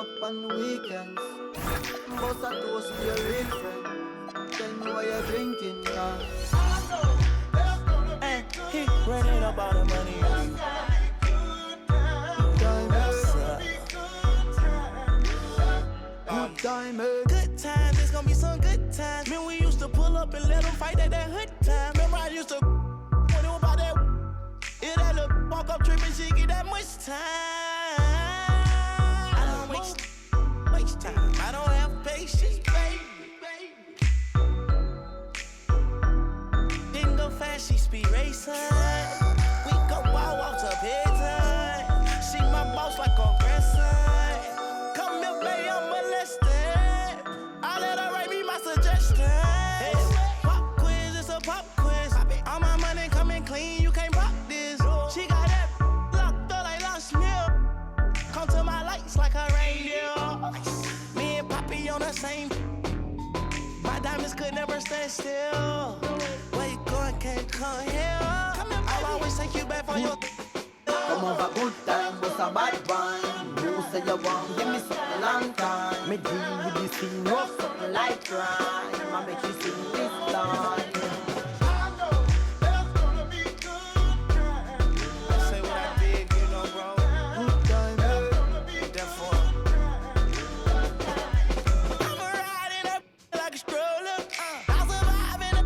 up on the weekends. Boss a toast to your real friend. Tell me why you're drinking, yeah. And he running up all the money on you. Good time, eh? Good times, it's gonna be some good times. Man, we used to pull up and let them fight at that hood time. Remember I used to when it was about that. If that little walk up tripping, she get that much time. I don't waste time. I don't have patience, baby. Didn't go fast, she speed racing. We go wild walks up here time. She my boss like a grandson. Come here, baby, I'm molested. I let her write me my suggestions. Hey, pop quiz, it's a pop quiz. All my money coming clean, you can't pop this. She got that locked up like Lost Mill. Come to my lights like a reindeer. Me and Poppy on the same. My diamonds could never stand still. Where you going, can't come here. I'll always take you back for your. Come over, good time, was a bad one. You say you want, give me something long time. Me deal with this thing, no something like crime. I make you sing this line. Say what I did, you know, bro. Good time, eh? Therefore, I'ma ride in a like a stroller. I'll survive in a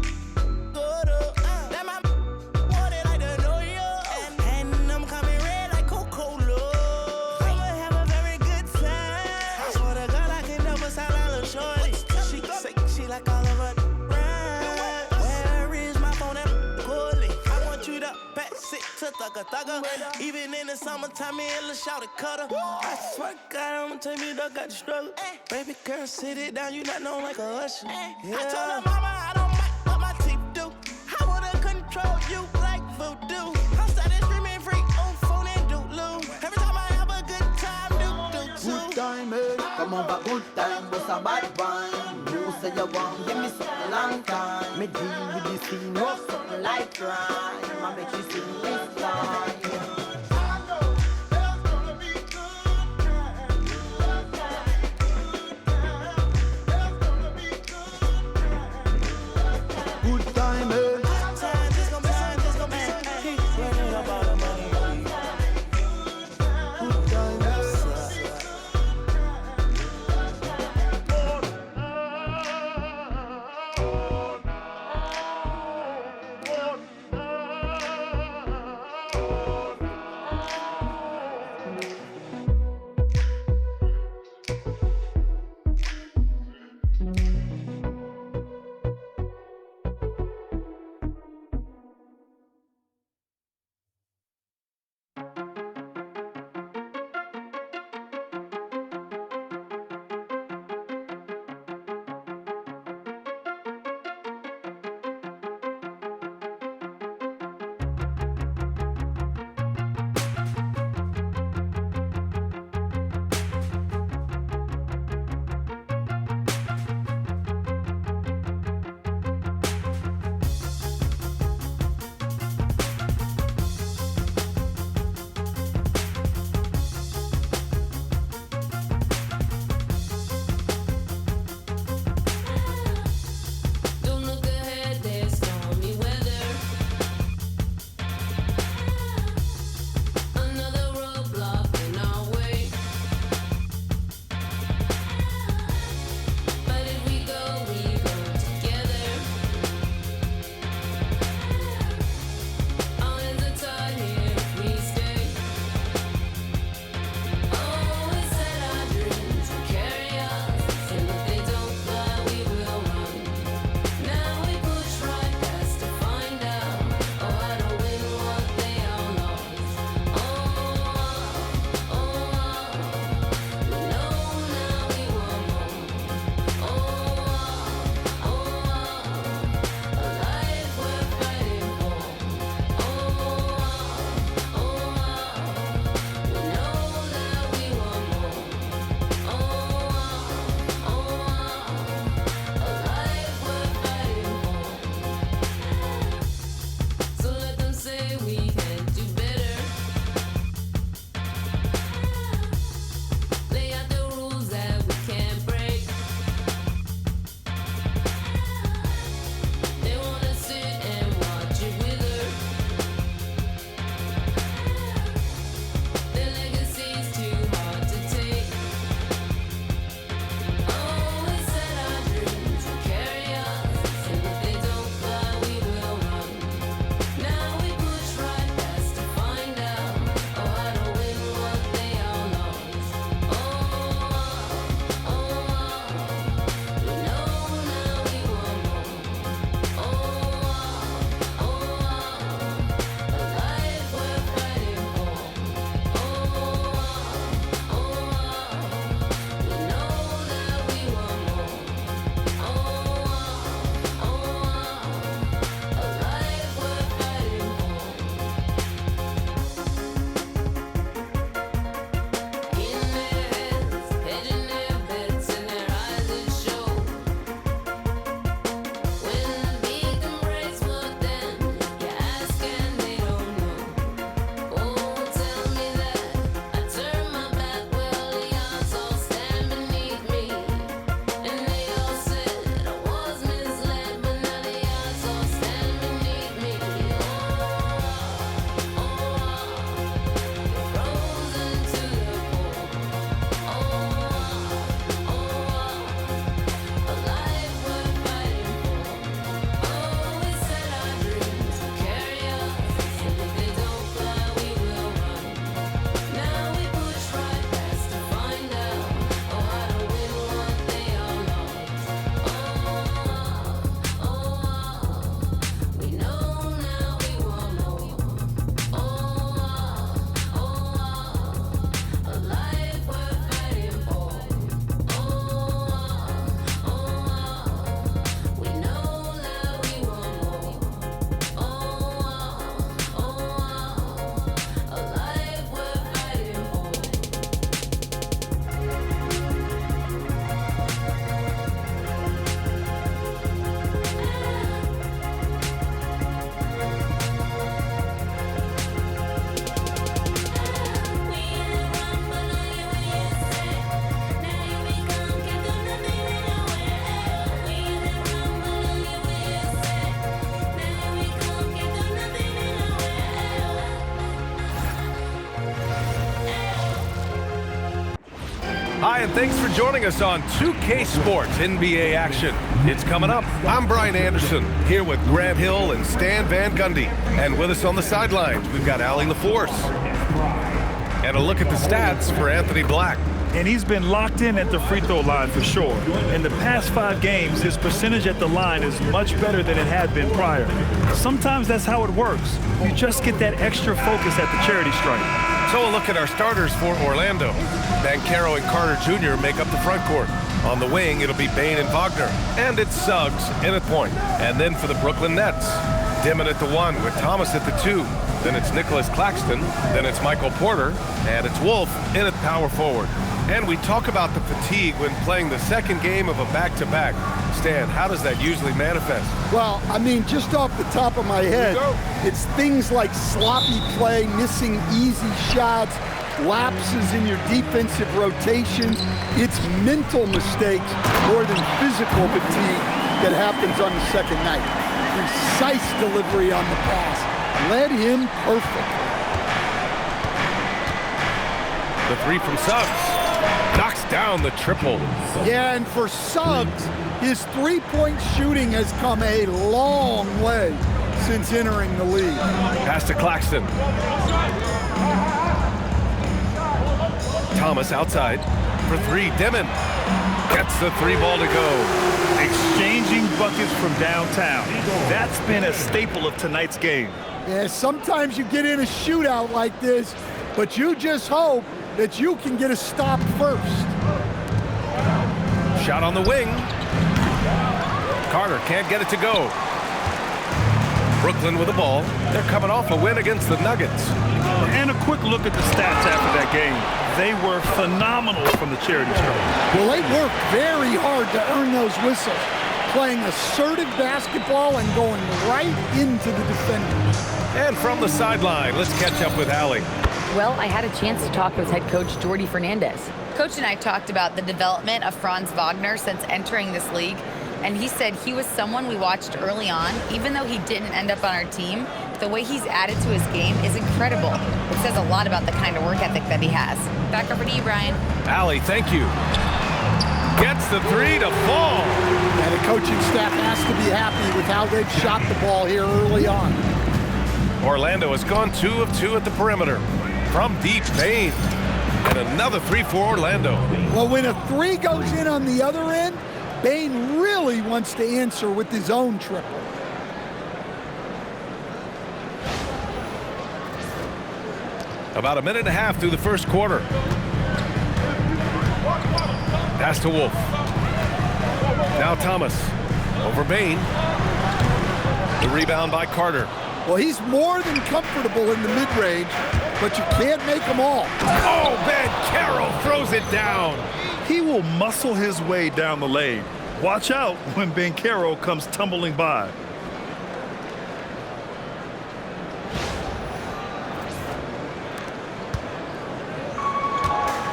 quarter. That my want it like the New York. And I'm coming red like Coca-Cola. I'ma have a very good time. I swear to God, I can never sound like a little shorty. She say she like all of her rhymes. Where is my phone at Cooley? I want you to pass it to thugger. Even in the summertime, me and Lil' Shawty cutter. I swear to God, I'ma take me duck got the struggle. Baby girl, sit it down, you not known like a usher. I told her mama I don't mind what my teeth do. I wanna control you like voodoo. I'm started screaming free on phone and doodloo. Every time I have a good time, do Good time, eh? Come over, good time, was a bad one. You say you want, give me something long time. Me deal with this thing, no something like crime. I make you sing this line. Good time, eh? Good time, eh? Hi, and thanks for joining us on 2K Sports NBA action. It's coming up. I'm Brian Anderson, here with Grant Hill and Stan Van Gundy. And with us on the sidelines, we've got Allie LaForce. And a look at the stats for Anthony Black. And he's been locked in at the free throw line for sure. In the past 5 games, his percentage at the line is much better than it had been prior. Sometimes that's how it works. You just get that extra focus at the charity stripe. So a look at our starters for Orlando. Banchero and Carter Jr. make up the front court. On the wing, it'll be Bane and Wagner. And it's Suggs in at point. And then for the Brooklyn Nets, Desmond at the 1 with Thomas at the 2. Then it's Nicholas Claxton. Then it's Michael Porter. And it's Wolf in at power forward. And we talk about the fatigue when playing the second game of a back-to-back. Stan, how does that usually manifest? Well, I mean, just off the top of my head, it's things like sloppy play, missing easy shots, lapses in your defensive rotations. It's mental mistakes more than physical fatigue that happens on the second night. Precise delivery on the pass led him perfect. The 3 from Suggs knocks down the triple. Yeah, and for Suggs, his three-point shooting has come a long way since entering the league. Pass to Claxton. Thomas outside for 3. Demon gets the 3 ball to go. Exchanging buckets from downtown. That's been a staple of tonight's game. Yeah, sometimes you get in a shootout like this, but you just hope that you can get a stop first. Shot on the wing. Carter can't get it to go. Brooklyn with the ball. They're coming off a win against the Nuggets. And a quick look at the stats after that game. They were phenomenal from the charity stripe. Well, they worked very hard to earn those whistles, playing assertive basketball and going right into the defenders. And from the sideline, let's catch up with Allie. Well, I had a chance to talk with head coach Jordy Fernandez. Coach and I talked about the development of Franz Wagner since entering this league, and he said he was someone we watched early on. Even though he didn't end up on our team, the way he's added to his game is incredible. It says a lot about the kind of work ethic that he has. Back over to you, Brian. Allie, thank you. Gets the 3 to fall. And the coaching staff has to be happy with how they've shot the ball here early on. Orlando has gone 2 of 2 at the perimeter. From deep, Bane. And another 3 for Orlando. Well, when a 3 goes in on the other end, Bane really wants to answer with his own triple. About a minute and a half through the first quarter. Pass to Wolf. Now Thomas. Over Bane. The rebound by Carter. Well, he's more than comfortable in the mid-range, but you can't make them all. Oh, Banchero throws it down. He will muscle his way down the lane. Watch out when Banchero comes tumbling by.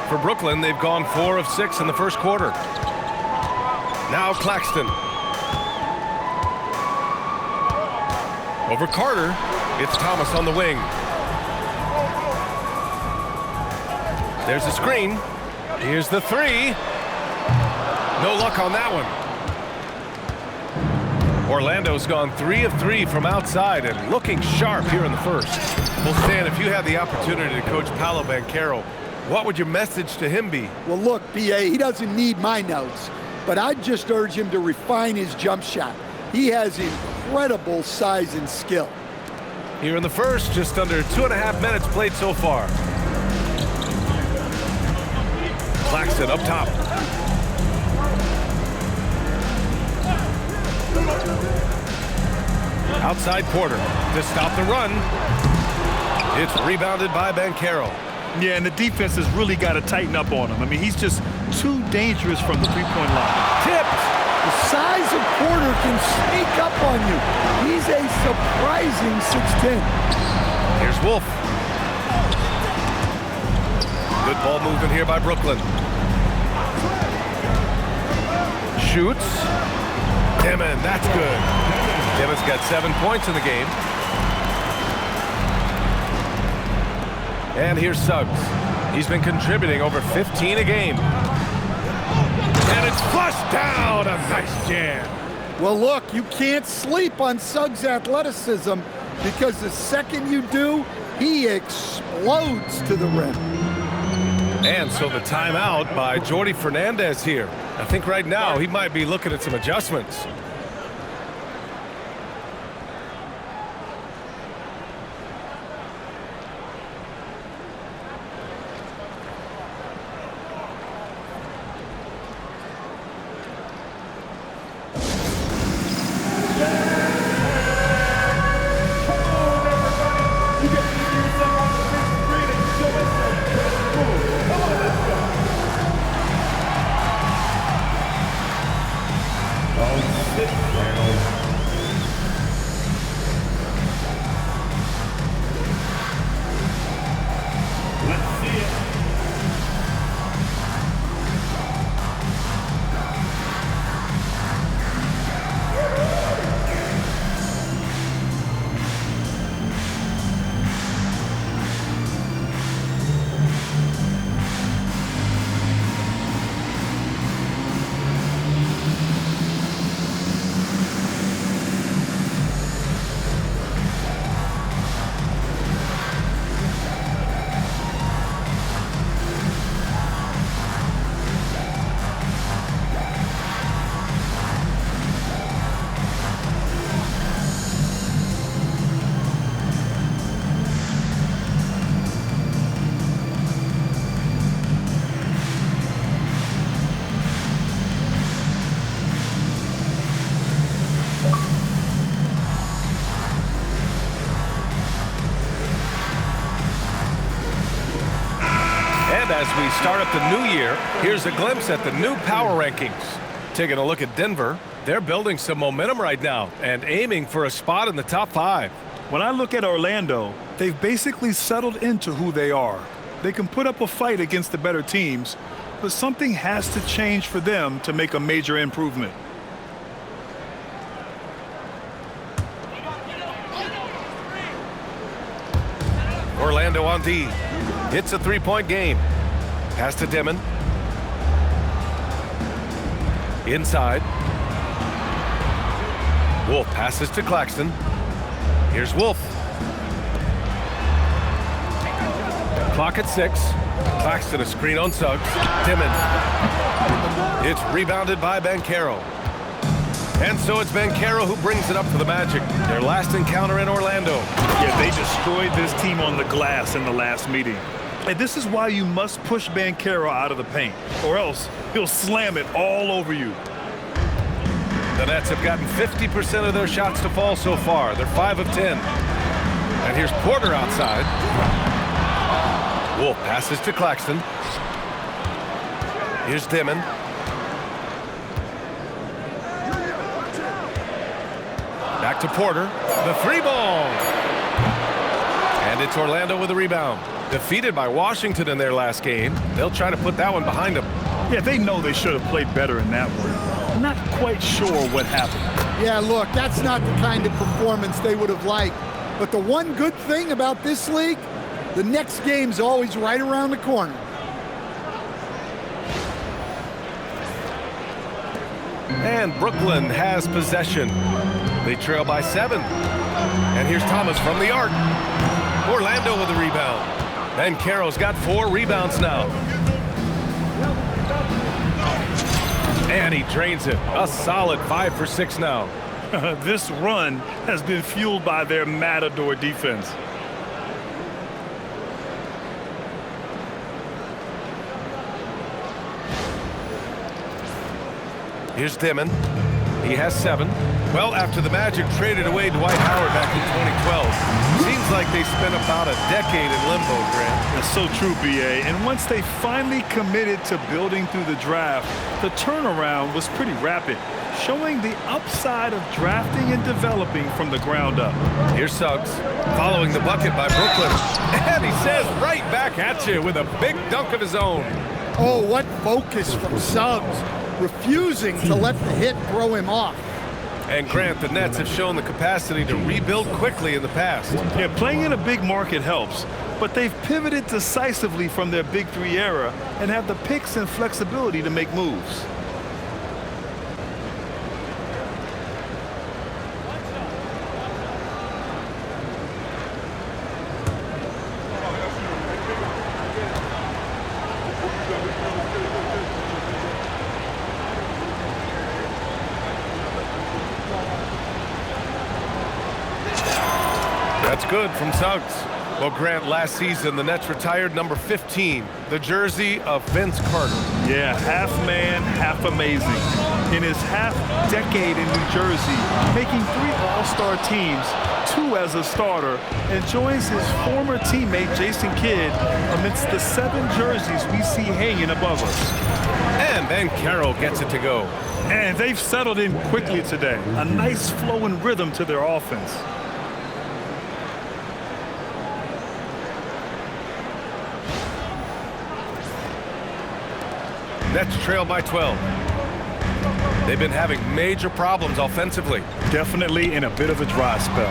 For Brooklyn, they've gone 4 of 6 in the first quarter. Now Claxton. Over Carter, it's Thomas on the wing. There's a screen. Here's the 3. No luck on that one. Orlando's gone 3 of 3 from outside and looking sharp here in the first. Well, Stan, if you had the opportunity to coach Paolo Banchero, what would your message to him be? Well, look, B.A., he doesn't need my notes, but I'd just urge him to refine his jump shot. He has incredible size and skill. Here in the first, just under 2.5 minutes played so far. Claxton up top. Outside Porter to stop the run. It's rebounded by Banchero. Yeah, and the defense has really got to tighten up on him. I mean, he's just too dangerous from the three-point line. Tipped. The size of Porter can sneak up on you. He's a surprising 6'10". Here's Wolf. Good ball movement here by Brooklyn. Shoots. Desmond, that's good. Desmond's got 7 points in the game. And here's Suggs. He's been contributing over 15 a game. And it's flushed down. A nice jam. Well, look, you can't sleep on Suggs' athleticism because the second you do, he explodes to the rim. And so the timeout by Jordy Fernandez here. I think right now he might be looking at some adjustments. As we start up the new year, here's a glimpse at the new power rankings. Taking a look at Denver, they're building some momentum right now and aiming for a spot in the top 5. When I look at Orlando, they've basically settled into who they are. They can put up a fight against the better teams, but something has to change for them to make a major improvement. Orlando on D. It's a three-point game. Pass to Desmond. Inside. Wolf passes to Claxton. Here's Wolf. Clock at 6. Claxton a screen on Suggs. Desmond. It's rebounded by Banchero. And so it's Banchero who brings it up for the Magic. Their last encounter in Orlando. Yeah, they destroyed this team on the glass in the last meeting. And this is why you must push Banchero out of the paint, or else he'll slam it all over you. The Nets have gotten 50% of their shots to fall so far. They're 5 of 10. And here's Porter outside. Wolf passes to Claxton. Here's Desmond. Back to Porter. The three ball. And it's Orlando with the rebound. Defeated by Washington in their last game. They'll try to put that one behind them. Yeah, they know they should have played better in that one. Not quite sure what happened. Yeah, look, that's not the kind of performance they would have liked. But the one good thing about this league, the next game's always right around the corner. And Brooklyn has possession. They trail by 7. And here's Thomas from the arc. Orlando with the rebound. And Banchero's got 4 rebounds now. And he drains it. A solid 5 for 6 now. This run has been fueled by their matador defense. Here's Desmond. He has 7. Well, after the Magic traded away Dwight Howard back in 2012, seems like they spent about a decade in limbo, Grant. That's so true, B.A. And once they finally committed to building through the draft, the turnaround was pretty rapid, showing the upside of drafting and developing from the ground up. Here's Suggs, following the bucket by Brooklyn. And he says right back at you with a big dunk of his own. Oh, what focus from Suggs, refusing to let the hit throw him off. And Grant, the Nets have shown the capacity to rebuild quickly in the past. Yeah, playing in a big market helps, but they've pivoted decisively from their Big 3 era and have the picks and flexibility to make moves. good from Suggs. Well, Grant, last season, the Nets retired number 15, the jersey of Vince Carter. Yeah, half man, half amazing. In his half-decade in New Jersey, making 3 All-Star teams, 2 as a starter, and joins his former teammate Jason Kidd amidst the 7 jerseys we see hanging above us. And then Carroll gets it to go. And they've settled in quickly today. A nice flowing rhythm to their offense. Nets trail by 12. They've been having major problems offensively. Definitely in a bit of a dry spell.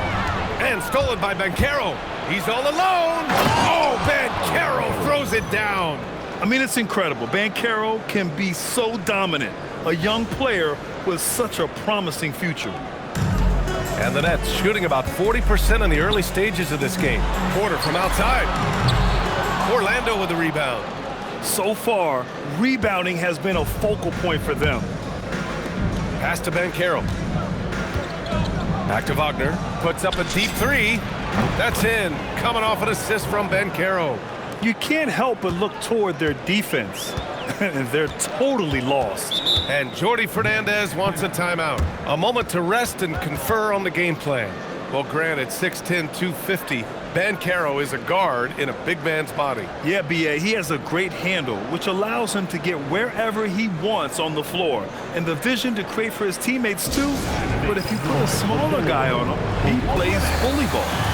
And stolen by Banchero. He's all alone. Oh, Banchero throws it down. I mean, it's incredible. Banchero can be so dominant. A young player with such a promising future. And the Nets shooting about 40% in the early stages of this game. Porter from outside. Orlando with the rebound. So far, rebounding has been a focal point for them. Pass to Banchero. Back to Wagner. Puts up a deep 3. That's in. Coming off an assist from Banchero. You can't help but look toward their defense. They're totally lost. And Jordi Fernandez wants a timeout. A moment to rest and confer on the game plan. Well, granted, 6'10", 250. Banchero is a guard in a big man's body. Yeah, B.A., he has a great handle, which allows him to get wherever he wants on the floor. And the vision to create for his teammates, too. But if you put a smaller guy on him, he plays bully ball.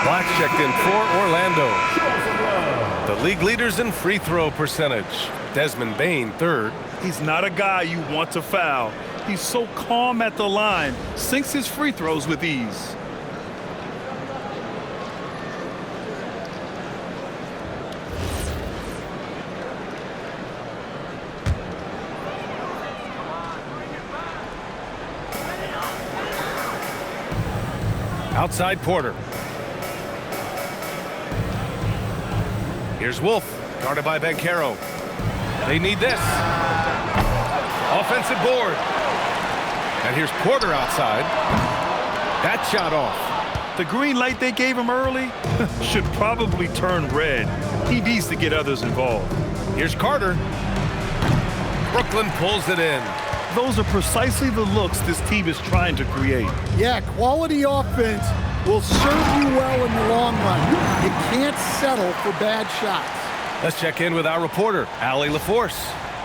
Black checked in for Orlando. The league leaders in free throw percentage. Desmond Bane, 3rd. He's not a guy you want to foul. He's so calm at the line, sinks his free throws with ease. Outside Porter. Here's Wolf, guarded by Banchero. They need this. Offensive board. And here's Porter outside. That shot off. The green light they gave him early should probably turn red. He needs to get others involved. Here's Carter. Brooklyn pulls it in. Those are precisely the looks this team is trying to create. Yeah, quality offense will serve you well in the long run. You can't settle for bad shots. Let's check in with our reporter, Allie LaForce.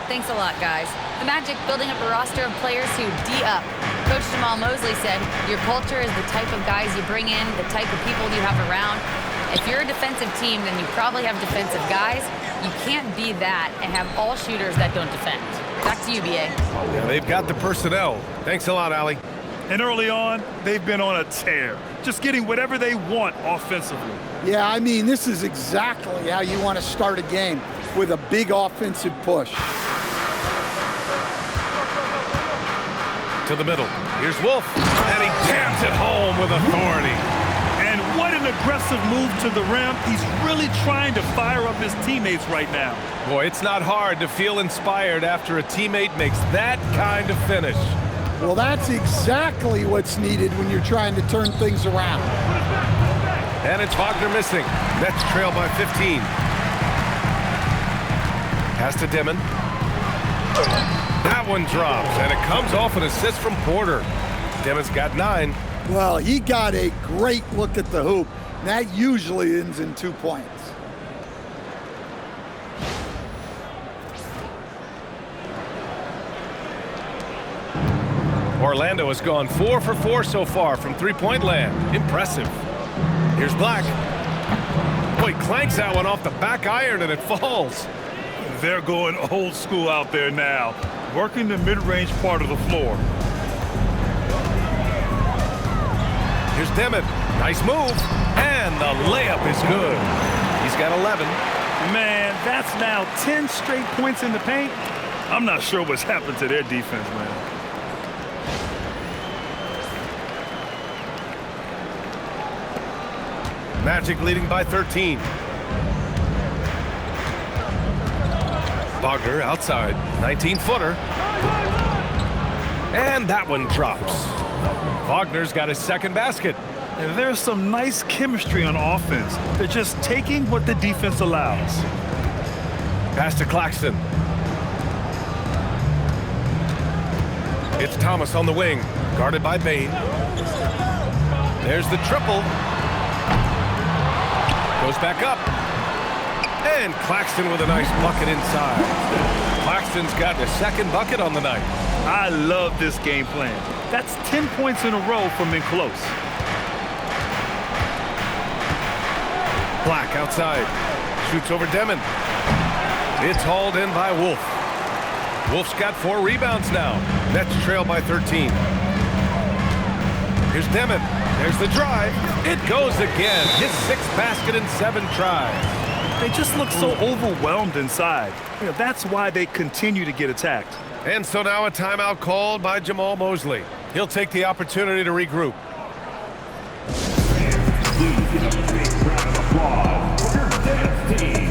Thanks a lot, guys. The Magic building up a roster of players who D up. Coach Jamal Mosley said, your culture is the type of guys you bring in, the type of people you have around. If you're a defensive team, then you probably have defensive guys. You can't be that and have all shooters that don't defend. Back to you, B.A. Yeah, they've got the personnel. Thanks a lot, Allie. And early on, they've been on a tear, just getting whatever they want offensively. Yeah, I mean, this is exactly how you want to start a game, with a big offensive push. To the middle. Here's Wolf, and he jams it home with authority. And what an aggressive move to the rim. He's really trying to fire up his teammates right now. Boy, it's not hard to feel inspired after a teammate makes that kind of finish. Well, that's exactly what's needed when you're trying to turn things around. And it's Wagner missing. Nets trail by 15. Pass to Desmond. That one drops, and it comes off an assist from Porter. Desmond's got 9. Well, he got a great look at the hoop. That usually ends in 2 points. Orlando has gone 4 for 4 so far from three-point land. Impressive. Here's Black. Boy, clanks that one off the back iron and it falls. They're going old school out there now, working the mid-range part of the floor. Here's Desmond. Nice move. And the layup is good. He's got 11. Man, that's now 10 straight points in the paint. I'm not sure what's happened to their defense, man. Magic leading by 13. Wagner outside. 19-footer. And that one drops. Wagner's got his second basket. And there's some nice chemistry on offense. They're just taking what the defense allows. Pass to Claxton. It's Thomas on the wing, guarded by Bane. There's the triple. Goes back up. And Claxton with a nice bucket inside. Claxton's got the second bucket on the night. I love this game plan. That's 10 points in a row from in close. Black outside. Shoots over Desmond. It's hauled in by Wolf. Wolf's got 4 rebounds now. Nets trail by 13. Here's Desmond. There's the drive. It goes again. His 6th basket in 7 tries. They just look so overwhelmed inside. You know, that's why they continue to get attacked. And so now a timeout called by Jamal Mosley. He'll take the opportunity to regroup. Please give a big round of applause for your dance team.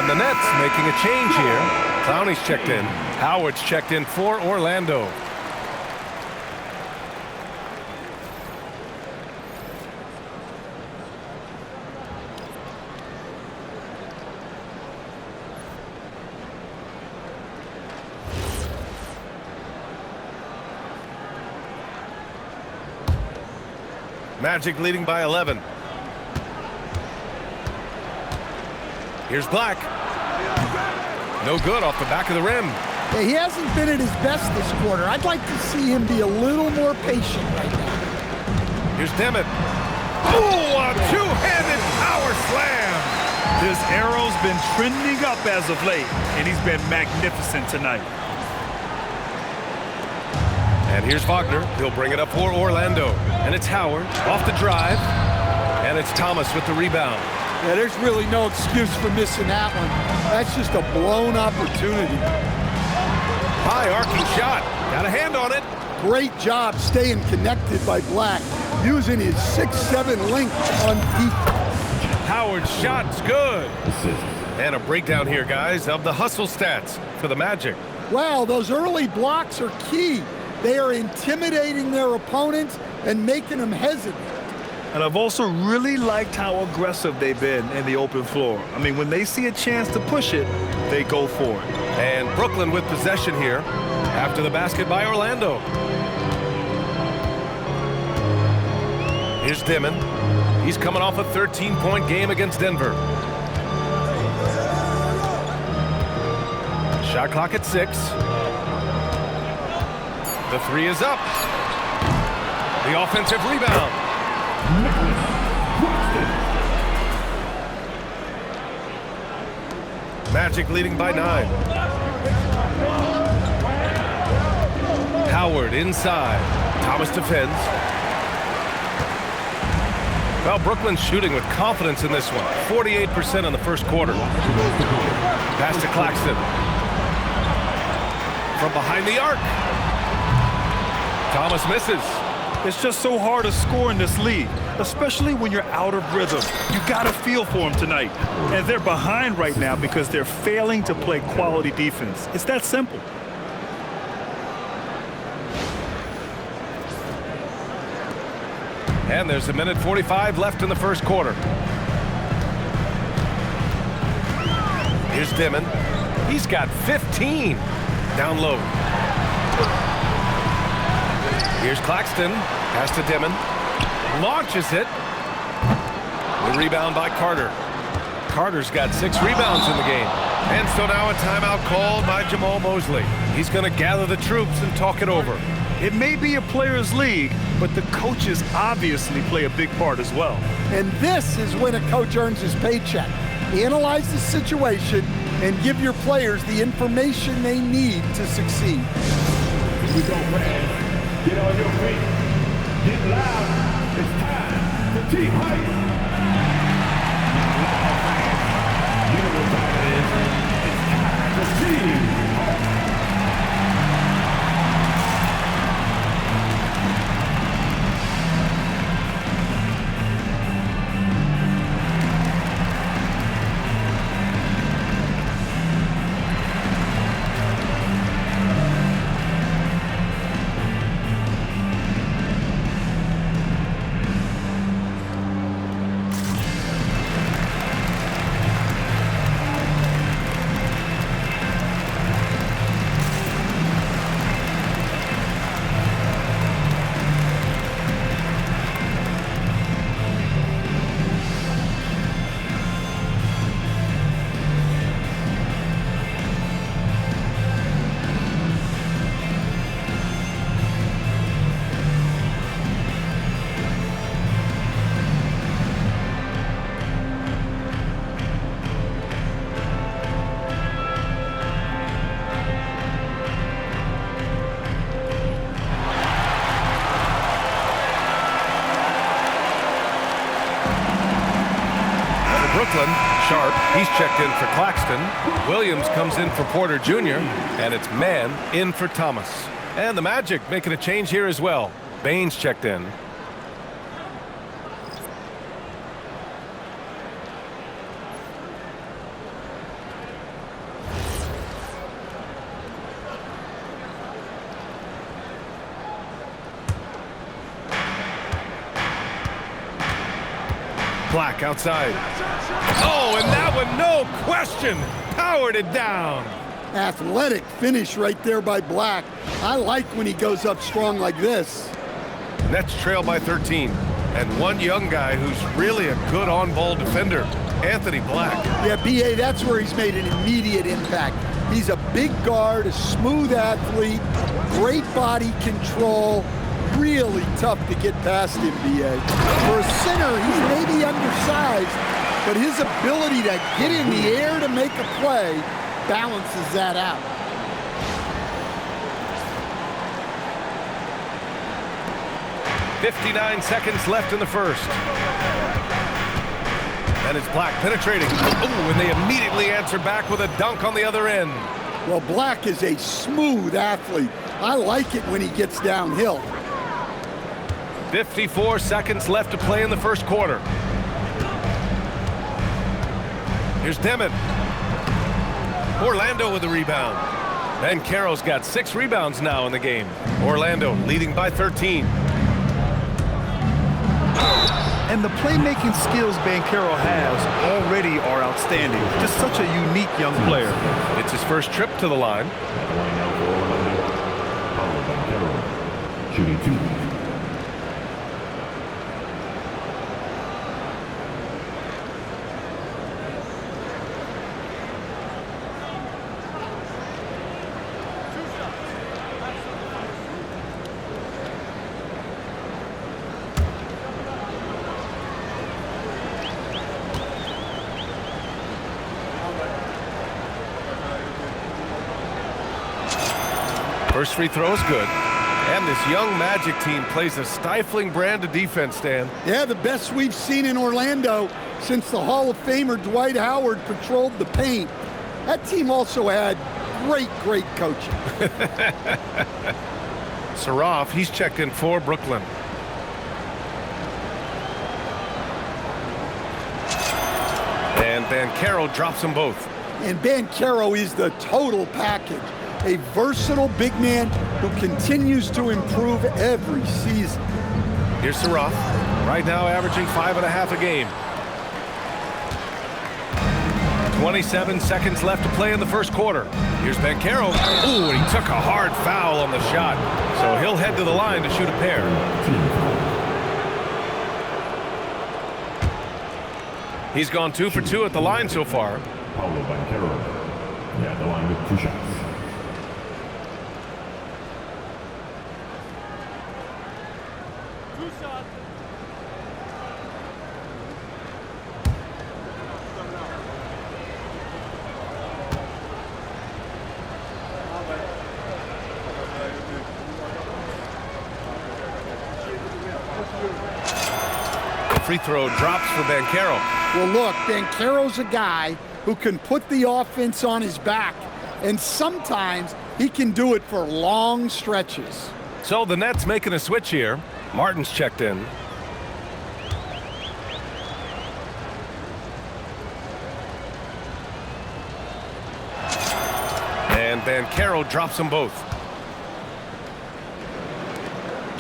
The Nets making a change here. Clowney's checked in. Howard's checked in for Orlando. Magic leading by 11. Here's Black. No good off the back of the rim. Yeah, he hasn't been at his best this quarter. I'd like to see him be a little more patient right now. Here's Desmond. Oh, a two-handed power slam. His arrow's been trending up as of late, and he's been magnificent tonight. And here's Wagner. He'll bring it up for Orlando. And it's Howard off the drive. And it's Thomas with the rebound. Yeah, there's really no excuse for missing that one. That's just a blown opportunity. High arcing shot. Got a hand on it. Great job staying connected by Black, using his 6'7" length on defense. Howard's shot's good. Assist. And a breakdown here, guys, of the hustle stats for the Magic. Wow, those early blocks are key. They are intimidating their opponents and making them hesitant. And I've also really liked how aggressive they've been in the open floor. I mean, when they see a chance to push it, they go for it. And Brooklyn with possession here after the basket by Orlando. Here's Desmond. He's coming off a 13-point game against Denver. Shot clock at 6. The 3 is up. The offensive rebound. Magic leading by 9. Howard inside. Thomas defends. Well, Brooklyn's shooting with confidence in this one. 48% in the first quarter. Pass to Claxton. From behind the arc. Thomas misses. It's just so hard to score in this league, especially when you're out of rhythm. You got to feel for them tonight. And they're behind right now because they're failing to play quality defense. It's that simple. And there's a minute 45 left in the first quarter. Here's Desmond. He's got 15. Down low. Here's Claxton. Pass to Desmond. Launches it. The rebound by Carter. Carter's got 6 rebounds in the game. And so now a timeout called by Jamal Mosley. He's going to gather the troops and talk it over. It may be a players' league, but the coaches obviously play a big part as well. And this is when a coach earns his paycheck. Analyze the situation and give your players the information they need to succeed. Here we go, fans. Get on your feet. Get loud. It's time for team hype. You know what time it is. It's time for team hype. Brooklyn, Sharp, he's checked in for Claxton. Williams comes in for Porter Jr. And it's Mann in for Thomas. And the Magic making a change here as well. Bane's checked in. Black outside. Oh, and that one, no question, powered it down. Athletic finish right there by Black. I like when he goes up strong like this. Nets trail by 13. And one young guy who's really a good on-ball defender, Anthony Black. Yeah, B.A., that's where he's made an immediate impact. He's a big guard, a smooth athlete, great body control. Really tough to get past him, B.A. For a center, he's maybe undersized, but his ability to get in the air to make a play balances that out. .59 seconds left in the first. And it's Black penetrating. Oh, and they immediately answer back with a dunk on the other end. Well, Black is a smooth athlete. I like it when he gets downhill. 54 seconds left to play in the first quarter. Here's Desmond. Orlando with the rebound. Banchero's got 6 rebounds now in the game. Orlando leading by 13. And the playmaking skills Banchero has already are outstanding. Just such a unique young player. It's his first trip to the line. Shooting 2. First free throw is good. And this young Magic team plays a stifling brand of defense, Dan. Yeah, the best we've seen in Orlando since the Hall of Famer Dwight Howard patrolled the paint. That team also had great coaching. Saraf, he's checked in for Brooklyn. And Banchero drops them both. And Banchero is the total package. A versatile big man who continues to improve every season. Here's Saraf, right now averaging 5.5 a game. 27 seconds left to play in the first quarter. Here's Banchero. Ooh, and he took a hard foul on the shot. So he'll head to the line to shoot a pair. He's gone 2 for 2 at the line so far. Paulo Banchero. Yeah, the line with 2 shots. Free throw drops for Banchero. Well, look, Banchero's a guy who can put the offense on his back, and sometimes he can do it for long stretches. So the Nets making a switch here. Martin's checked in. And Banchero drops them both.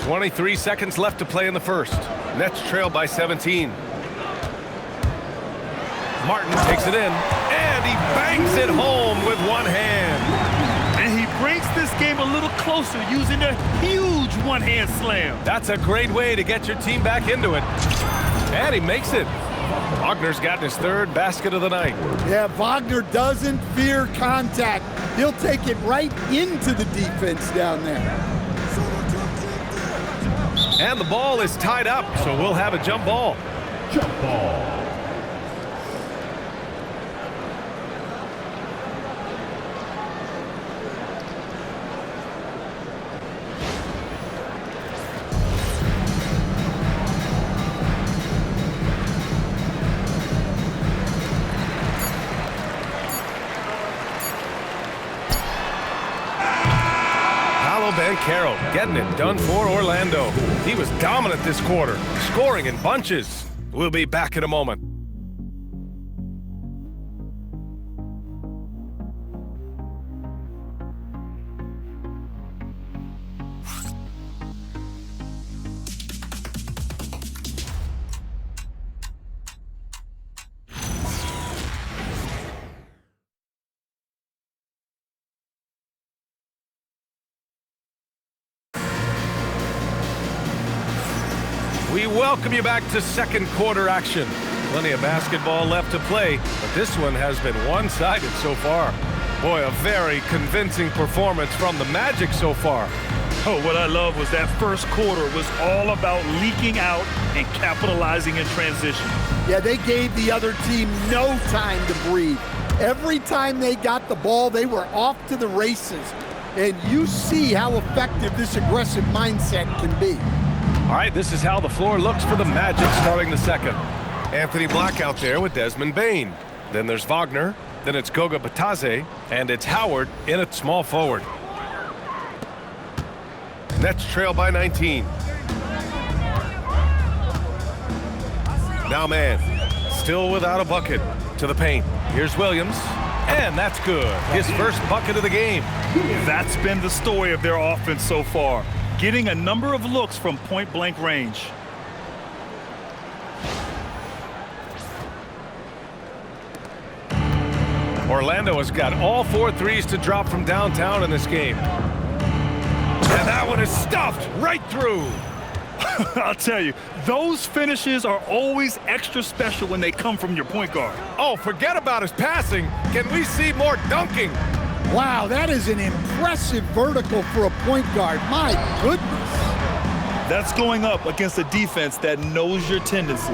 23 seconds left to play in the first. Nets trail by 17. Martin takes it in, and he bangs it home with one hand. And he brings this game a little closer using a huge one-hand slam. That's a great way to get your team back into it. And he makes it. Wagner's gotten his 3rd basket of the night. Yeah, Wagner doesn't fear contact. He'll take it right into the defense down there. And the ball is tied up, so we'll have a jump ball. Jump ball. Banchero getting it done for Orlando. He was dominant this quarter, scoring in bunches. We'll be back in a moment. We welcome you back to second quarter action. Plenty of basketball left to play, but this one has been one-sided so far. Boy, a very convincing performance from the Magic so far. Oh, what I love was that first quarter was all about leaking out and capitalizing in transition. Yeah, they gave the other team no time to breathe. Every time they got the ball, they were off to the races. And you see how effective this aggressive mindset can be. All right, this is how the floor looks for the Magic starting the second. Anthony Black out there with Desmond Bane. Then there's Wagner. Then it's Goga Batadze. And it's Howard in at small forward. Nets trail by 19. Now man, still without a bucket. To the paint. Here's Williams. And that's good. His first bucket of the game. That's been the story of their offense so far, getting a number of looks from point-blank range. Orlando has got all 4 threes to drop from downtown in this game. And that one is stuffed right through. I'll tell you, those finishes are always extra special when they come from your point guard. Oh, forget about his passing. Can we see more dunking? Wow, that is an impressive vertical for a point guard. My goodness. That's going up against a defense that knows your tendencies.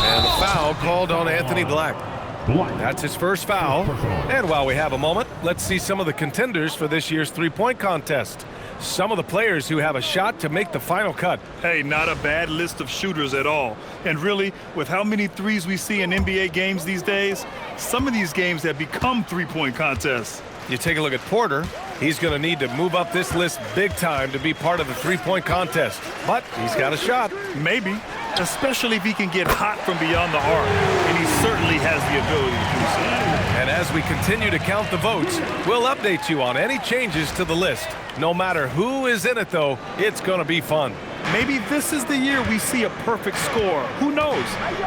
And a foul called on Anthony Black. That's his first foul. And while we have a moment, let's see some of the contenders for this year's three-point contest. Some of the players who have a shot to make the final cut. Hey, not a bad list of shooters at all. And really, with how many threes we see in NBA games these days, some of these games have become three-point contests. You take a look at Porter. He's going to need to move up this list big time to be part of the three-point contest. But he's got a shot. Maybe, especially if he can get hot from beyond the arc. And he certainly has the ability to do so. And as we continue to count the votes, we'll update you on any changes to the list. No matter who is in it, though, it's going to be fun. Maybe this is the year we see a perfect score. Who knows?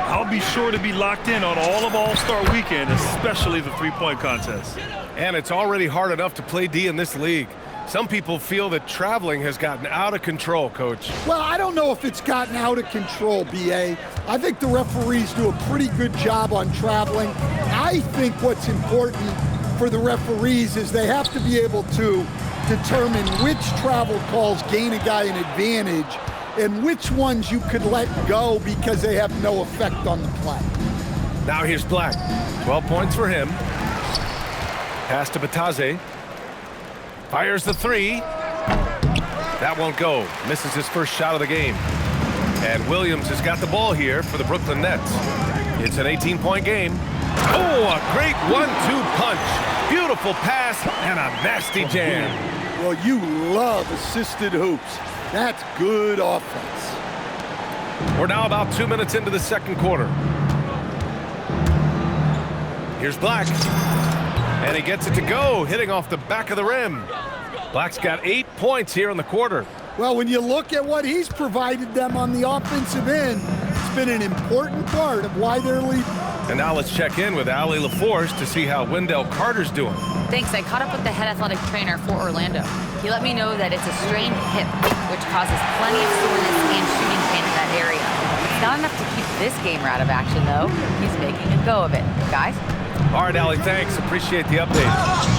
I'll be sure to be locked in on all of All-Star Weekend, especially the three-point contest. And it's already hard enough to play D in this league. Some people feel that traveling has gotten out of control, Coach. Well, I don't know if it's gotten out of control, B.A. I think the referees do a pretty good job on traveling. I think what's important for the referees is they have to be able to determine which travel calls gain a guy an advantage and which ones you could let go because they have no effect on the play. Now here's Black. 12 points for him. Pass to Bataze. Fires the three. That won't go. Misses his first shot of the game. And Williams has got the ball here for the Brooklyn Nets. It's an 18-point game. Oh, a great 1-2 punch. Beautiful pass and a nasty jam. Well, you love assisted hoops. That's good offense. We're now about 2 minutes into the second quarter. Here's Black. And he gets it to go, hitting off the back of the rim. Black's got 8 points here in the quarter. Well, when you look at what he's provided them on the offensive end, it's been an important part of why they're leading. And now let's check in with Allie LaForce to see how Wendell Carter's doing. Thanks. I caught up with the head athletic trainer for Orlando. He let me know that it's a strained hip, which causes plenty of soreness and shooting pain in that area. It's not enough to keep this gamer out of action, though. He's making a go of it. Guys? All right, Allie, thanks. Appreciate the update.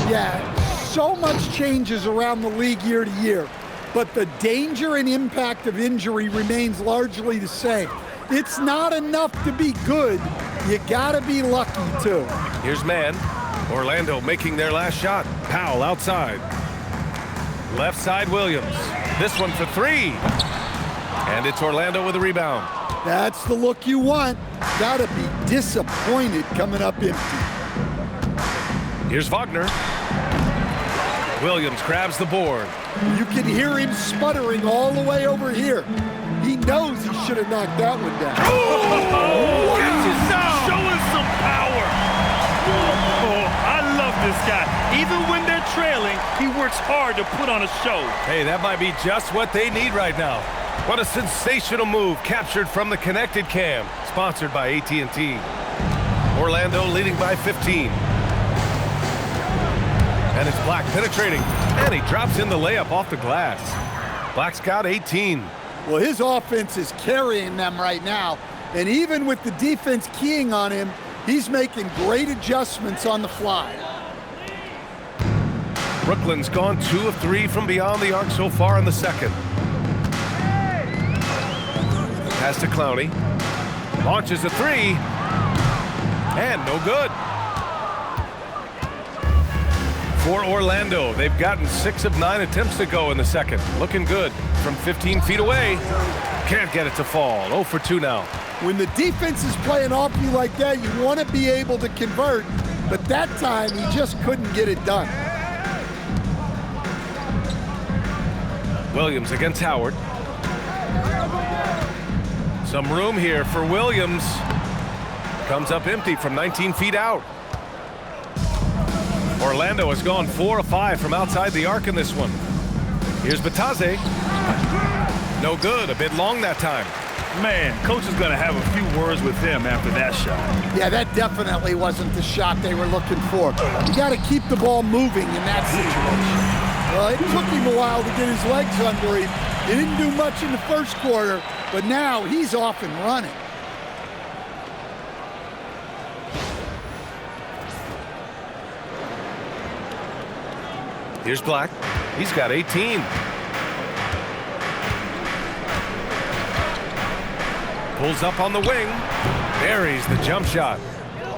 Yeah, so much changes around the league year to year, but the danger and impact of injury remains largely the same. It's not enough to be good. You gotta be lucky, too. Here's man. Orlando making their last shot. Powell outside. Left side, Williams. This one for three. And it's Orlando with a rebound. That's the look you want. Gotta be disappointed coming up empty. Here's Wagner. Williams grabs the board. You can hear him sputtering all the way over here. He knows he should have knocked that one down. Oh, showing some power. Oh, I love this guy. Even when they're trailing, he works hard to put on a show. Hey, that might be just what they need right now. What a sensational move captured from the Connected Cam, sponsored by AT&T. Orlando leading by 15. And it's Black penetrating, and he drops in the layup off the glass. Black's got 18. Well, his offense is carrying them right now, and even with the defense keying on him, he's making great adjustments on the fly. Brooklyn's gone 2 of 3 from beyond the arc so far in the second. Pass to Clowney. Launches a three. And no good. For Orlando, they've gotten 6 of 9 attempts to go in the second. Looking good from 15 feet away. Can't get it to fall. 0 for 2 now. When the defense is playing off you like that, you want to be able to convert. But that time, he just couldn't get it done. Williams against Howard. Some room here for Williams. Comes up empty from 19 feet out. Orlando has gone 4 of 5 from outside the arc in this one. Here's Batase. No good, a bit long that time. Man, coach is going to have a few words with him after that shot. Yeah, that definitely wasn't the shot they were looking for. You got to keep the ball moving in that situation. Well, it took him a while to get his legs under him. He didn't do much in the first quarter, but now he's off and running. Here's Black. He's got 18. Pulls up on the wing. Buries the jump shot.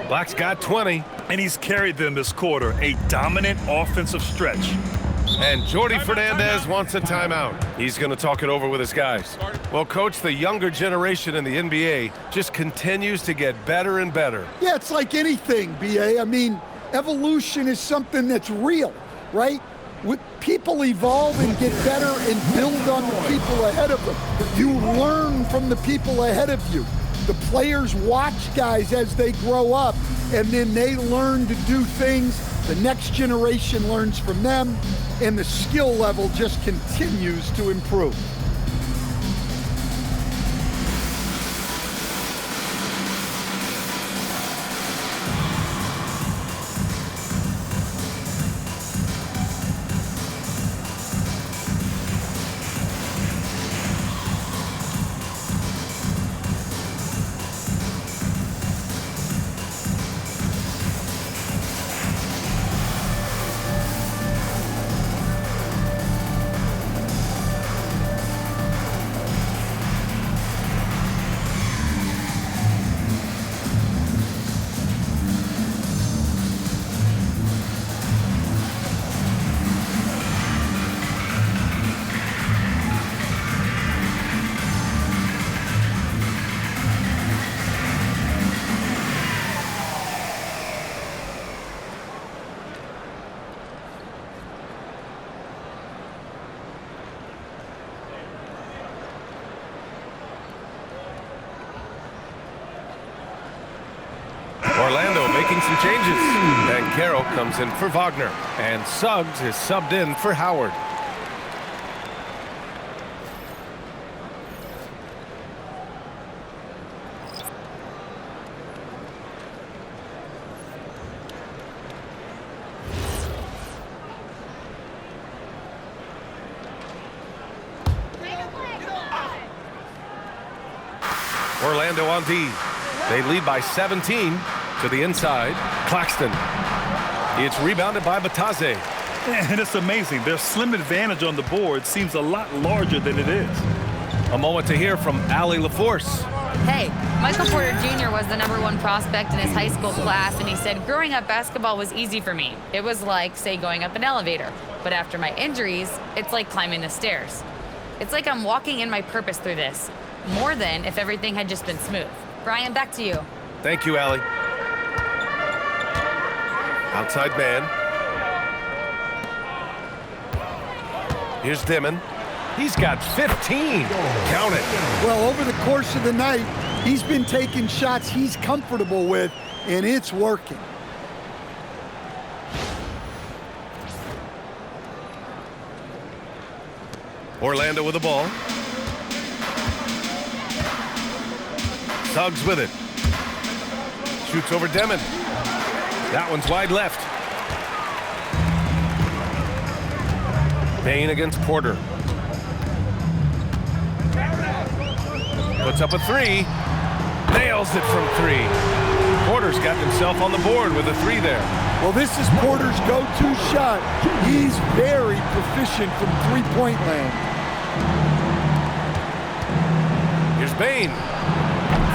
Black's got 20. And he's carried them this quarter, a dominant offensive stretch. And Jordy Fernandez wants a timeout. He's going to talk it over with his guys. Well, Coach, the younger generation in the NBA just continues to get better and better. Yeah, it's like anything, B.A. I mean, evolution is something that's real, right? People evolve and get better and build on the people ahead of them. You learn from the people ahead of you. The players watch guys as they grow up, and then they learn to do things. The next generation learns from them, and the skill level just continues to improve. Orlando making some changes. Bancaro comes in for Wagner. And Suggs is subbed in for Howard. Orlando on D. They lead by 17 to the inside. Claxton. It's rebounded by Batase. And it's amazing. Their slim advantage on the board seems a lot larger than it is. A moment to hear from Allie LaForce. Hey, Michael Porter Jr. was the #1 prospect in his high school class, and he said, growing up, basketball was easy for me. It was like, say, going up an elevator. But after my injuries, it's like climbing the stairs. It's like I'm walking in my purpose through this, more than if everything had just been smooth. Brian, back to you. Thank you, Allie. Outside man. Here's Demon. He's got 15. Count it. Well, over the course of the night, he's been taking shots he's comfortable with, and it's working. Orlando with the ball. Suggs with it. Shoots over Demon. That one's wide left. Bane against Porter. Puts up a three. Nails it from 3. Porter's got himself on the board with a 3 there. Well, this is Porter's go-to shot. He's very proficient from three-point land. Here's Bane.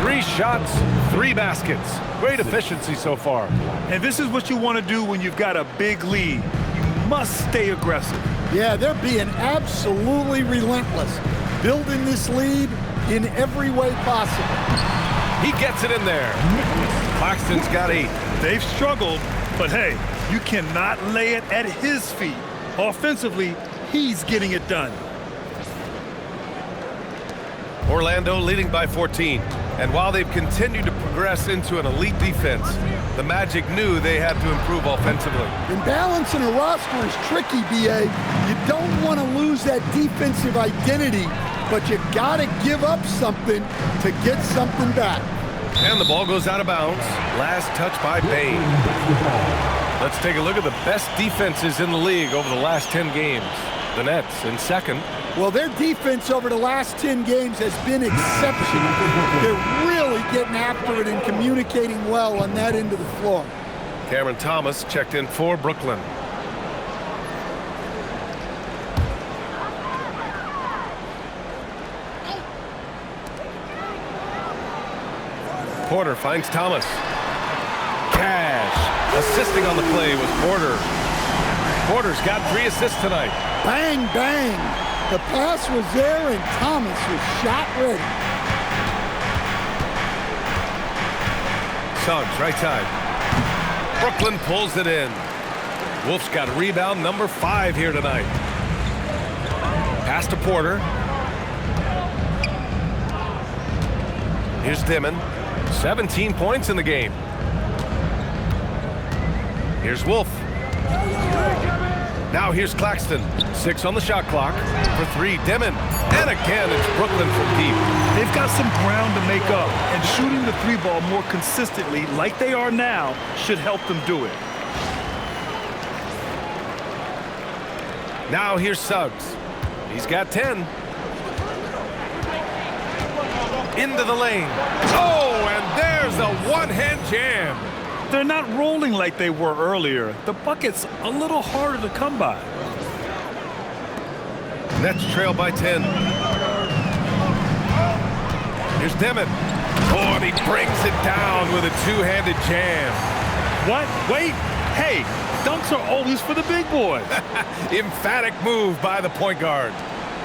3 shots, 3 baskets. Great efficiency so far. And this is what you want to do when you've got a big lead. You must stay aggressive. Yeah, they're being absolutely relentless, building this lead in every way possible. He gets it in there. Claxton's got 8. They've struggled, but hey, you cannot lay it at his feet. Offensively, he's getting it done. Orlando leading by 14. And while they've continued to progress into an elite defense, the Magic knew they had to improve offensively. And balancing a roster is tricky, B.A. You don't want to lose that defensive identity, but you got to give up something to get something back. And the ball goes out of bounds. Last touch by Bane. Let's take a look at the best defenses in the league over the last 10 games. The Nets in second. Well, their defense over the last 10 games has been exceptional. They're really getting after it and communicating well on that end of the floor. Cameron Thomas checked in for Brooklyn. Porter finds Thomas. Cash. Assisting on the play was Porter. Porter's got 3 assists tonight. Bang, bang. The pass was there and Thomas was shot ready. Suggs, right side. Brooklyn pulls it in. Wolf's got rebound number 5 here tonight. Pass to Porter. Here's Desmond. 17 points in the game. Here's Wolf. Now here's Claxton. 6 on the shot clock. For 3, Desmond. And again, it's Brooklyn from deep. They've got some ground to make up, and shooting the 3-ball more consistently, like they are now, should help them do it. Now here's Suggs. He's got 10. Into the lane. Oh, and there's a one-hand jam. They're not rolling like they were earlier. The bucket's a little harder to come by. Nets trail by 10. Here's Desmond. Oh, and he brings it down with a two-handed jam. What? Wait. Hey, dunks are always for the big boys. Emphatic move by the point guard.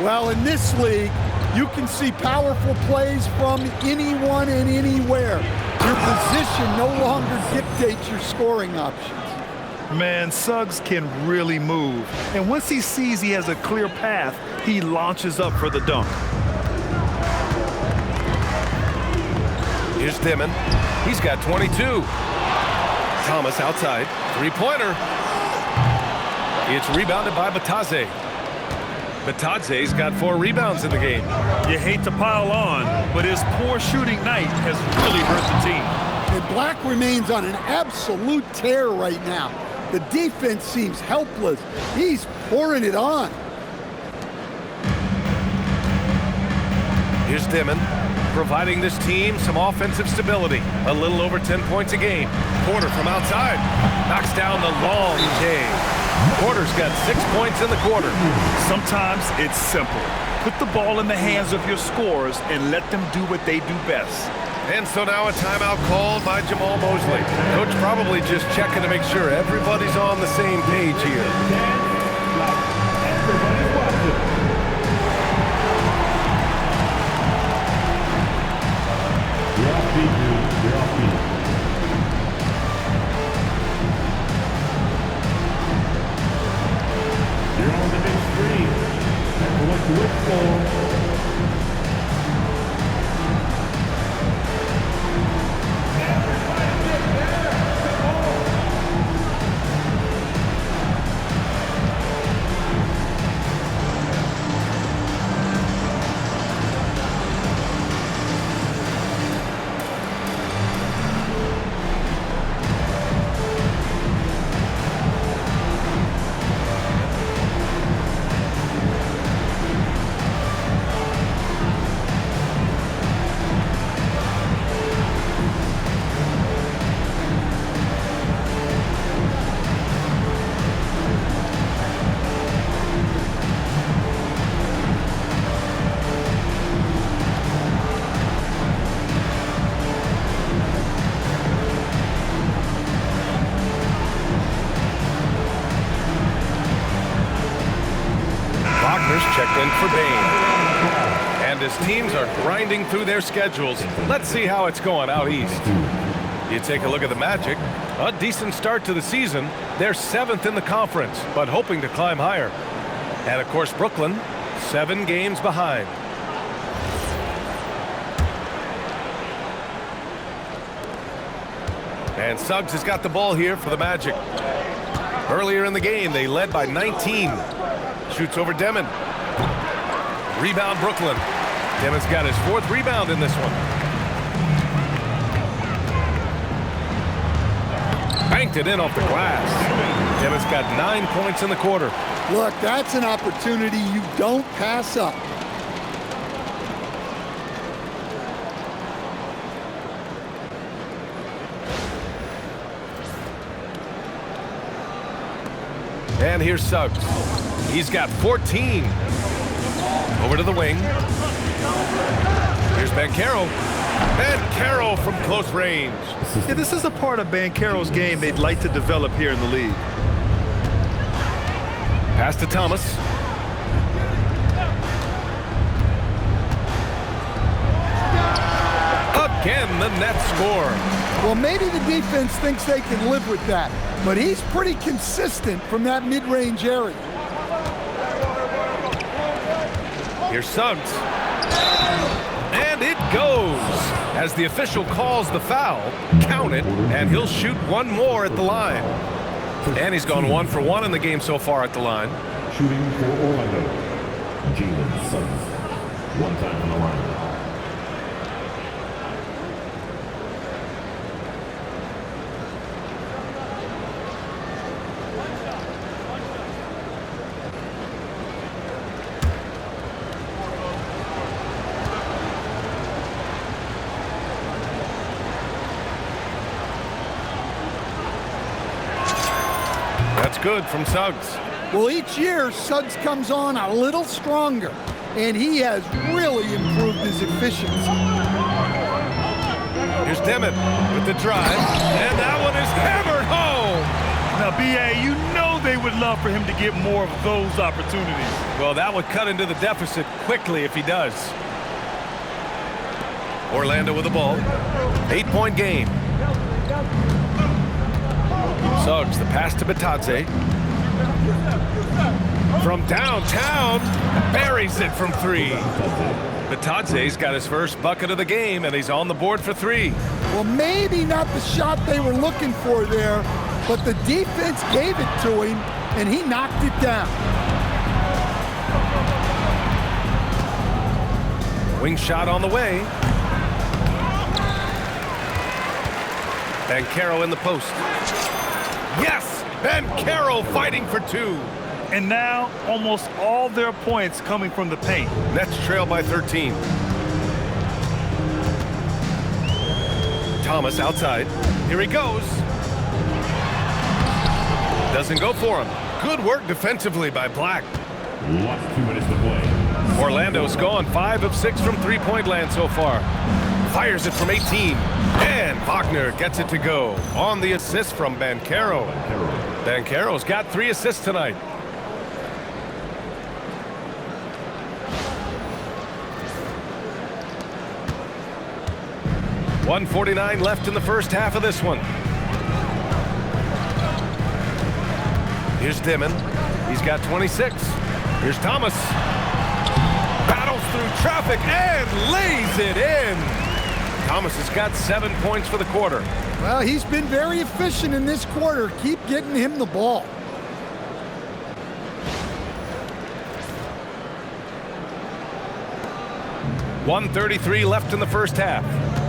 Well, in this league, you can see powerful plays from anyone and anywhere. Your position no longer dictates your scoring options. Man, Suggs can really move. And once he sees he has a clear path, he launches up for the dunk. Here's Desmond. He's got 22. Thomas outside. Three-pointer. It's rebounded by Batadze. Batadze's got 4 rebounds in the game. You hate to pile on, but his poor shooting night has really hurt the team. And Black remains on an absolute tear right now. The defense seems helpless. He's pouring it on. Here's Desmond, providing this team some offensive stability. A little over 10 points a game. Porter from outside. Knocks down the long J. Porter's got 6 points in the quarter. Sometimes it's simple. Put the ball in the hands of your scorers and let them do what they do best. And so now a timeout called by Jamal Mosley. Coach probably just checking to make sure everybody's on the same page here. Everybody's watching. You're off beat, dude. You're off beat. You're on the big screen. That's what to look for. Checked in for Bane. And as teams are grinding through their schedules, let's see how it's going out east. You take a look at the Magic, a decent start to the season. They're 7th in the conference, but hoping to climb higher. And of course, Brooklyn, 7 games behind. And Suggs has got the ball here for the Magic. Earlier in the game, they led by 19. Shoots over Desmond. Rebound Brooklyn. Desmond's got his 4th rebound in this one. Banked it in off the glass. Desmond's got 9 points in the quarter. Look, that's an opportunity you don't pass up. And here's Suggs. He's got 14. Over to the wing. Here's Bancaro. Bancaro from close range. Yeah, this is a part of Bancaro's game they'd like to develop here in the league. Pass to Thomas. Again, the net score. Well, maybe the defense thinks they can live with that, but he's pretty consistent from that mid-range area. Here's Suggs. And it goes. As the official calls the foul, count it, and he'll shoot one more at the line. And he's gone 1 for 1 in the game so far at the line. Shooting for Orlando, Jalen Suggs. 1 time on the line. That's good from Suggs. Well, each year, Suggs comes on a little stronger, and he has really improved his efficiency. Here's Desmond with the drive, and that one is hammered home. Now, B.A., you know they would love for him to get more of those opportunities. Well, that would cut into the deficit quickly if he does. Orlando with the ball. 8-point game. Suggs, the pass to Batadze. From downtown, buries it from 3. Batadze's got his first bucket of the game, and he's on the board for 3. Well, maybe not the shot they were looking for there, but the defense gave it to him, and he knocked it down. Wing shot on the way. Bancaro in the post. Yes! Bancaro fighting for 2. And now, almost all their points coming from the paint. Nets trail by 13. Thomas outside. Here he goes. Doesn't go for him. Good work defensively by Black. Lost 2 minutes to play. Orlando's gone 5 of 6 from three-point land so far. Fires it from 18. And Wagner gets it to go on the assist from Bancaro. Bancaro's got 3 assists tonight. .149 left in the first half of this one. Here's Desmond. He's got 26. Here's Thomas. Battles through traffic and lays it in. Thomas has got 7 points for the quarter. Well, he's been very efficient in this quarter. Keep getting him the ball. .133 left in the first half.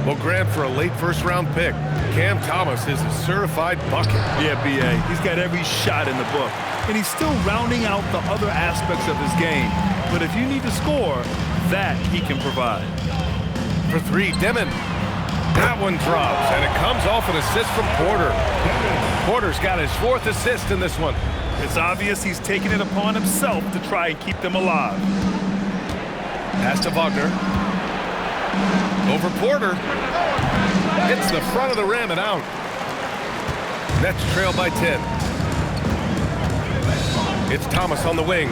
Will grant for a late first-round pick. Cam Thomas is a certified bucket. Yeah, B.A., he's got every shot in the book. And he's still rounding out the other aspects of his game. But if you need to score, that he can provide. For 3, Desmond. That one drops, and it comes off an assist from Porter. Porter's got his 4th assist in this one. It's obvious he's taking it upon himself to try and keep them alive. Pass to Wagner. Over Porter. Hits the front of the rim and out. Nets trail by 10. It's Thomas on the wing.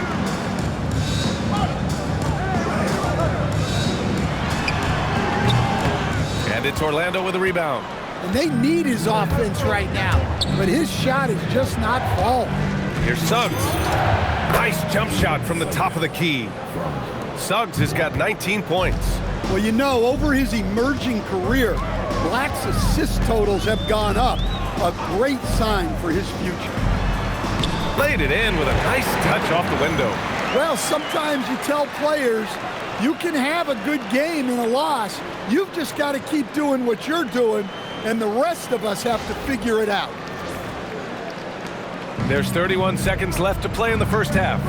And it's Orlando with a rebound. And they need his offense right now, but his shot is just not falling. Here's Suggs. Nice jump shot from the top of the key. Suggs has got 19 points. Well, you know, over his emerging career, Black's assist totals have gone up. A great sign for his future. Laid it in with a nice touch off the window. Well, sometimes you tell players you can have a good game in a loss. You've just got to keep doing what you're doing, and the rest of us have to figure it out. There's 31 seconds left to play in the first half.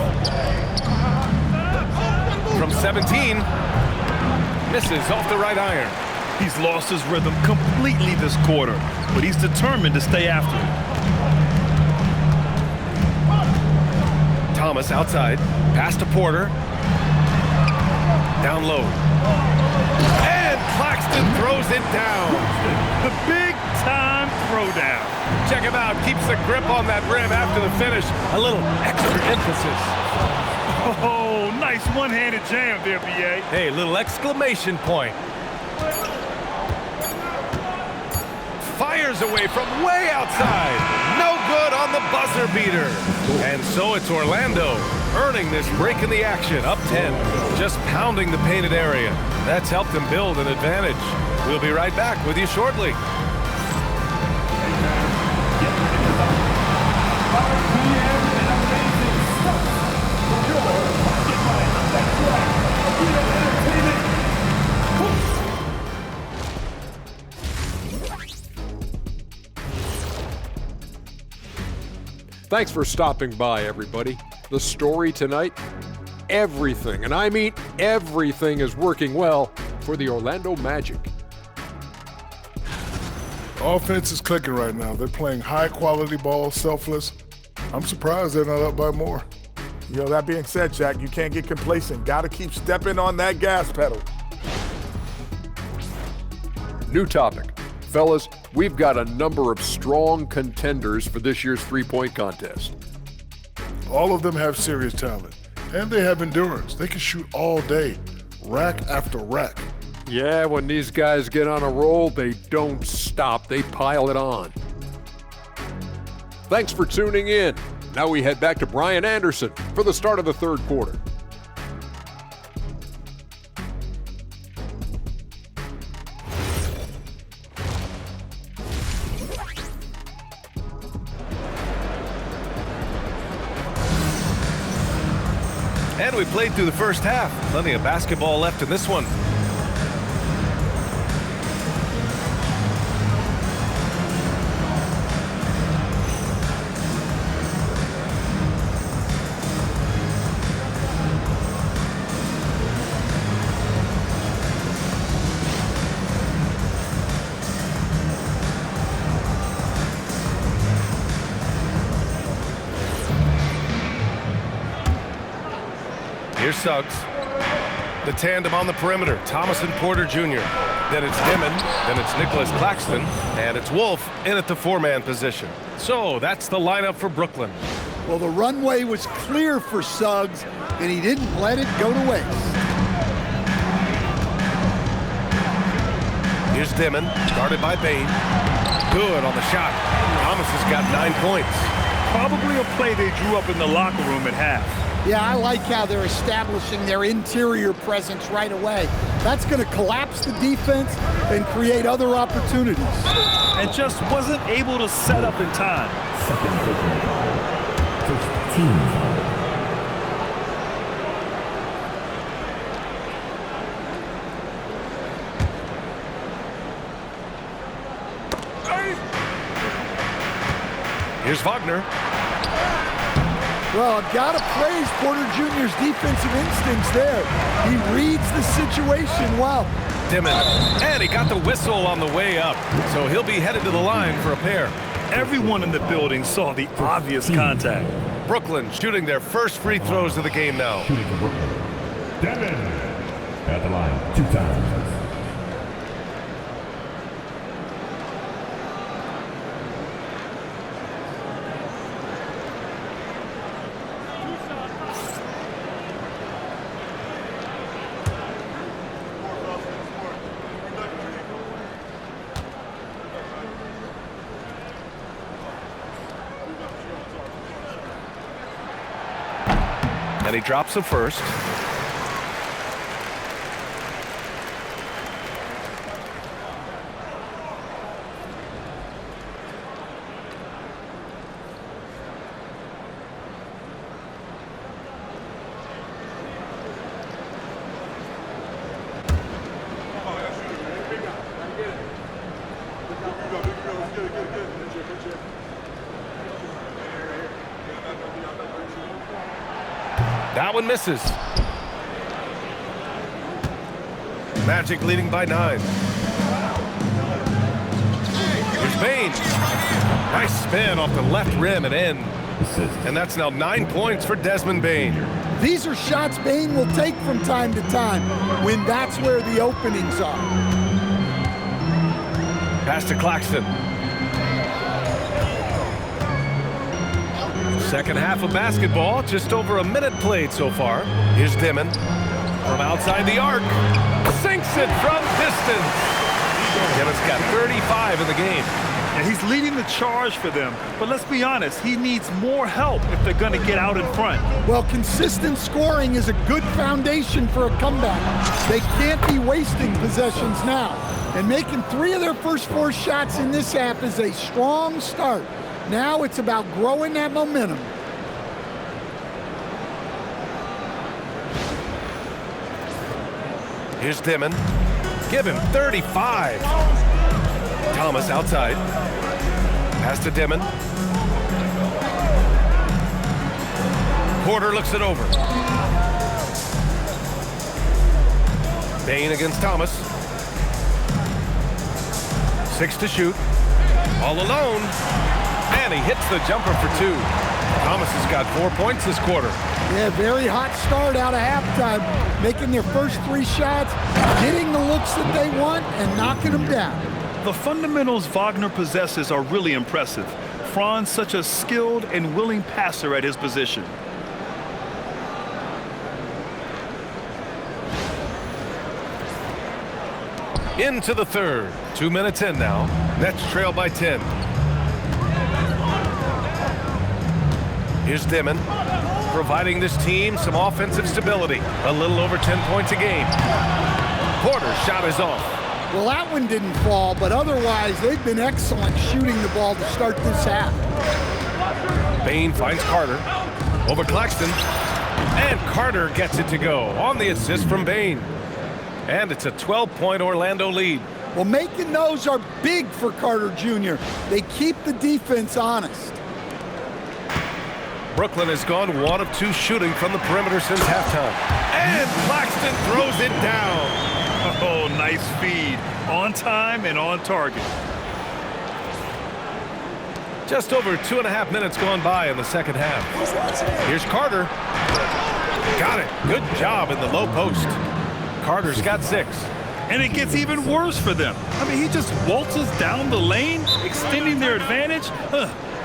From 17, misses off the right iron. He's lost his rhythm completely this quarter, but he's determined to stay after it. Thomas outside, pass to Porter. Down low. And Claxton throws it down. The big-time throwdown. Check him out, keeps the grip on that rim after the finish. A little extra emphasis. Oh, nice one-handed jam there, B.A. Hey, little exclamation point. Fires away from way outside. No good on the buzzer beater. And so it's Orlando earning this break in the action, up 10. Just pounding the painted area. That's helped them build an advantage. We'll be right back with you shortly. Thanks for stopping by, everybody. The story tonight, everything, and I mean everything, is working well for the Orlando Magic. Offense is clicking right now. They're playing high-quality ball, selfless. I'm surprised they're not up by more. You know, that being said, Jack, you can't get complacent. Got to keep stepping on that gas pedal. New topic. Fellas, we've got a number of strong contenders for this year's three-point contest. All of them have serious talent, and they have endurance. They can shoot all day, rack after rack. Yeah, when these guys get on a roll, they don't stop. They pile it on. Thanks for tuning in. Now we head back to Brian Anderson for the start of the third quarter. And we played through the first half. Plenty of basketball left in this one. Here's Suggs. The tandem on the perimeter, Thomas and Porter Jr. Then it's Desmond, then it's Nicholas Claxton, and it's Wolf in at the four-man position. So that's the lineup for Brooklyn. Well, the runway was clear for Suggs, and he didn't let it go to waste. Here's Desmond, guarded by Bane. Good on the shot. Thomas has got 9 points. Probably a play they drew up in the locker room at half. Yeah, I like how they're establishing their interior presence right away. That's going to collapse the defense and create other opportunities. And just wasn't able to set up in time. Here's Wagner. Well, I've got to praise Porter Jr.'s defensive instincts there. He reads the situation well. Desmond, and he got the whistle on the way up, so he'll be headed to the line for a pair. Everyone in the building saw the obvious contact. Brooklyn shooting their first free throws of the game now. Desmond at the line 2 times. And he drops the first. That one misses. Magic leading by 9. Here's Bane. Nice spin off the left rim and in. And that's now 9 points for Desmond Bane. These are shots Bane will take from time to time when that's where the openings are. Pass to Claxton. Second half of basketball, just over a minute played so far. Here's Desmond from outside the arc. Sinks it from distance. Desmond's got 35 in the game. And he's leading the charge for them. But let's be honest, he needs more help if they're going to get out in front. Well, consistent scoring is a good foundation for a comeback. They can't be wasting possessions now. And making 3 of their first 4 shots in this half is a strong start. Now it's about growing that momentum. Here's Desmond. Give him 35. Thomas outside. Pass to Desmond. Porter looks it over. Bane against Thomas. 6 to shoot. All alone. And he hits the jumper for 2. Thomas has got 4 points this quarter. Yeah, very hot start out of halftime. Making their first 3 shots, getting the looks that they want, and knocking them down. The fundamentals Wagner possesses are really impressive. Franz such a skilled and willing passer at his position. Into the third. 2 minutes in now. Nets trail by 10. Here's Desmond, providing this team some offensive stability. A little over 10 points a game. Porter's shot is off. Well, that one didn't fall, but otherwise they've been excellent shooting the ball to start this half. Bane finds Carter. Over Claxton. And Carter gets it to go on the assist from Bane. And it's a 12-point Orlando lead. Well, making those are big for Carter Jr. They keep the defense honest. Brooklyn has gone 1 of 2 shooting from the perimeter since halftime. And Claxton throws it down. Oh, nice feed. On time and on target. Just over 2.5 minutes gone by in the second half. Here's Carter. Got it. Good job in the low post. Carter's got 6. And it gets even worse for them. I mean, he just waltzes down the lane, extending their advantage.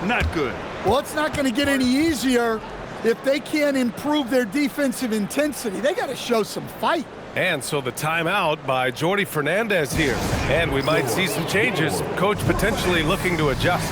Not good. Well, it's not going to get any easier if they can't improve their defensive intensity. They got to show some fight. And so the timeout by Jordy Fernandez here. And we might see some changes. Coach potentially looking to adjust.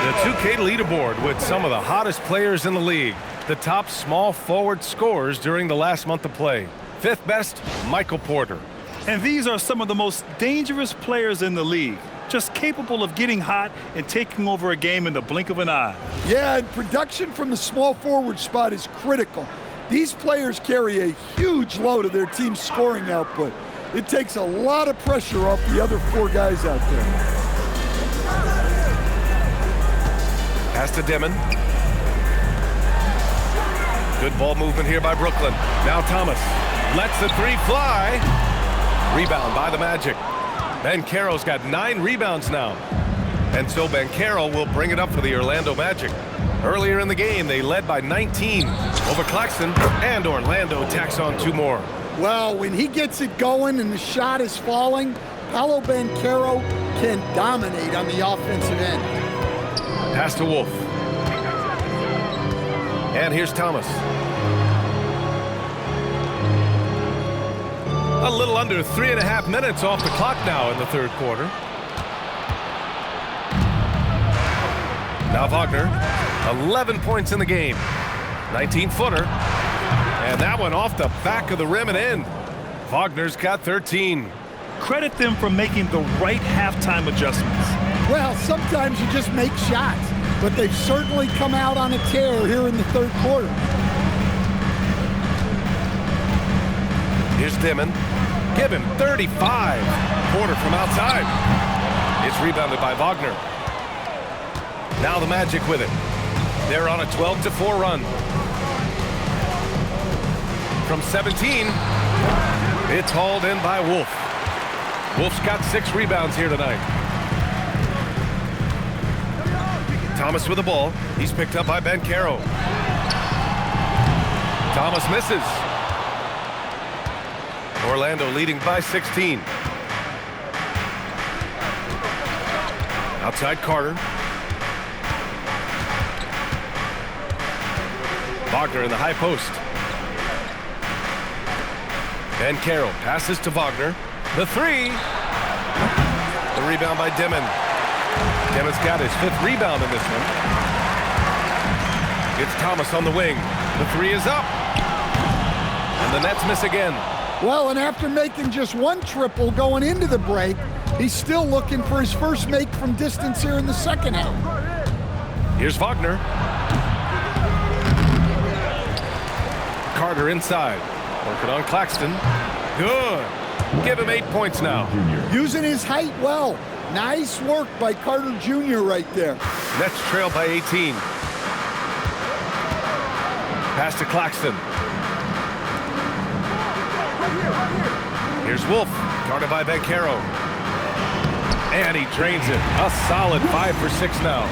The 2K leaderboard with some of the hottest players in the league. The top small forward scorers during the last month of play. 5th best, Michael Porter. And these are some of the most dangerous players in the league. Just capable of getting hot and taking over a game in the blink of an eye. Yeah, and production from the small forward spot is critical. These players carry a huge load of their team's scoring output. It takes a lot of pressure off the other 4 guys out there. Pass to Desmond. Good ball movement here by Brooklyn. Now Thomas lets the 3 fly. Rebound by the Magic. Banchero's got 9 rebounds now. And so Banchero will bring it up for the Orlando Magic. Earlier in the game, they led by 19 over Claxton, and Orlando tacks on 2 more. Well, when he gets it going and the shot is falling, Paolo Banchero can dominate on the offensive end. Pass to Wolf. And here's Thomas. A little under 3.5 minutes off the clock now in the 3rd quarter. Now Wagner, 11 points in the game. 19-footer. And that one off the back of the rim and in. Wagner's got 13. Credit them for making the right halftime adjustments. Well, sometimes you just make shots, but they've certainly come out on a tear here in the 3rd quarter. Here's Desmond. Give him 35. Porter from outside. It's rebounded by Wagner. Now the Magic with it. They're on a 12-4 run. From 17, it's hauled in by Wolf. Wolf's got 6 rebounds here tonight. Thomas with the ball. He's picked up by Banchero. Thomas misses. Orlando leading by 16. Outside Carter. Wagner in the high post. Banchero passes to Wagner. The 3. The rebound by Desmond. Desmond's got his 5th rebound in this one. It's Thomas on the wing. The 3 is up. And the Nets miss again. Well, and after making just 1 triple going into the break, he's still looking for his first make from distance here in the 2nd half. Here's Wagner. Carter inside. Working on Claxton. Good. Give him 8 points now. Using his height well. Nice work by Carter Jr. right there. Nets trail by 18. Pass to Claxton. Here's Wolf. Guarded by Banchero. And he drains it. A solid 5 for 6 now.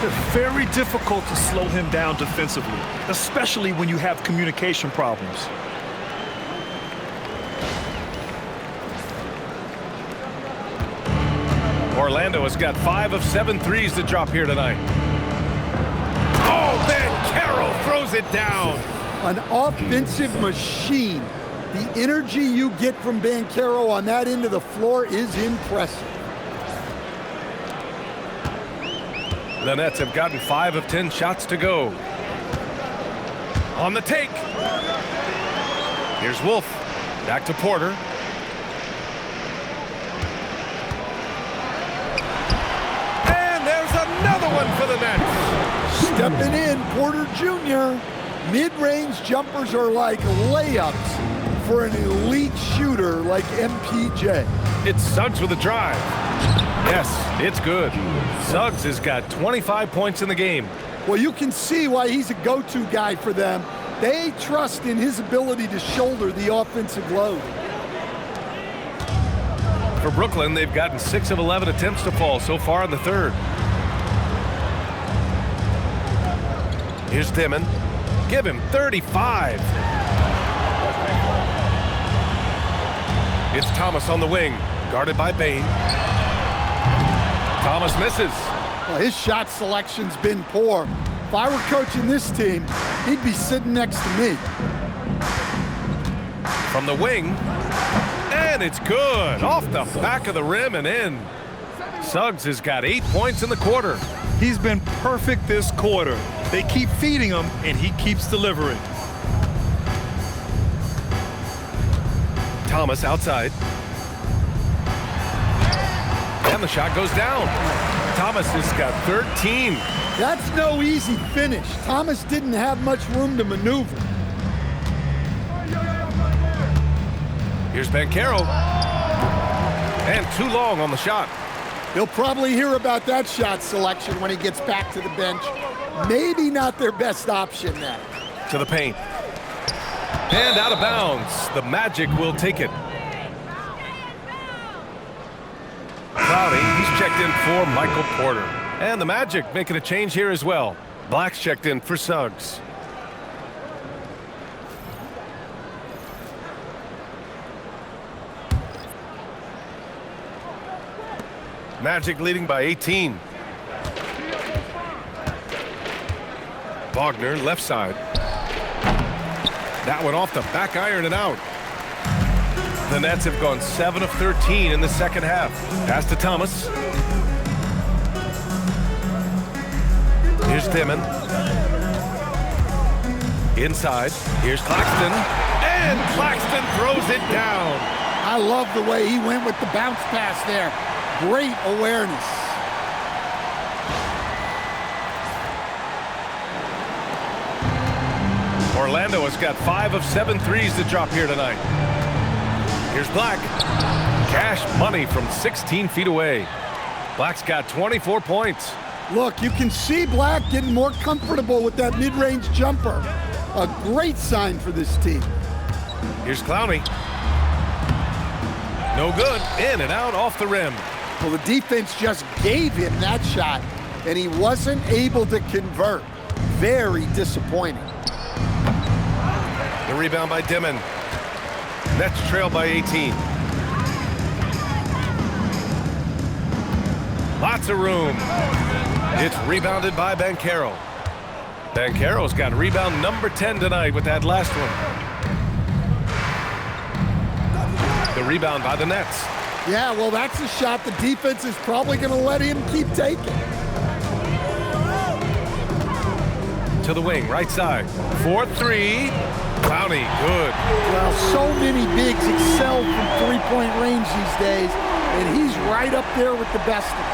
It's very difficult to slow him down defensively, especially when you have communication problems. Orlando has got 5 of 7 threes to drop here tonight. Oh, Banchero throws it down. An offensive machine. The energy you get from Banchero on that end of the floor is impressive. The Nets have gotten 5 of 10 shots to go. On the take. Here's Wolf. Back to Porter. And there's another one for the Nets. Stepping in, Porter Jr. Mid-range jumpers are like layups for an elite shooter like MPJ. It's Suggs with a drive. Yes, it's good. Suggs has got 25 points in the game. Well, you can see why he's a go-to guy for them. They trust in his ability to shoulder the offensive load. For Brooklyn, they've gotten 6 of 11 attempts to fall so far in the 3rd. Here's Desmond. Give him 35. It's Thomas on the wing, guarded by Bane. Thomas misses. Well, his shot selection's been poor. If I were coaching this team, he'd be sitting next to me. From the wing, and it's good. Off the back of the rim and in. Suggs has got 8 points in the quarter. He's been perfect this quarter. They keep feeding him, and he keeps delivering. Thomas outside. And the shot goes down. Thomas has got 13. That's no easy finish. Thomas didn't have much room to maneuver. Here's Bancaro. And too long on the shot. He'll probably hear about that shot selection when he gets back to the bench. Maybe not their best option then. To the paint. And out of bounds. The Magic will take it. Cloudy, he's checked in for Michael Porter. And the Magic making a change here as well. Black's checked in for Suggs. Magic leading by 18. Wagner, left side. That one off the back iron and out. The Nets have gone 7 of 13 in the second half. Pass to Thomas. Here's Desmond. Inside. Here's Claxton. And Claxton throws it down. I love the way he went with the bounce pass there. Great awareness. Orlando has got 5 of 7 threes to drop here tonight. Here's Black. Cash money from 16 feet away. Black's got 24 points. Look, you can see Black getting more comfortable with that mid-range jumper. A great sign for this team. Here's Clowney. No good. In and out off the rim. Well, the defense just gave him that shot, and he wasn't able to convert. Very disappointing. The rebound by Desmond. Nets trail by 18. Lots of room. It's rebounded by Bancaro. Bancaro's got rebound number 10 tonight with that last one. The rebound by the Nets. Yeah, well, that's a shot the defense is probably going to let him keep taking. To the wing, right side. 4-3. Clowney, good. Well, so many bigs excel from three-point range these days, and he's right up there with the best of them.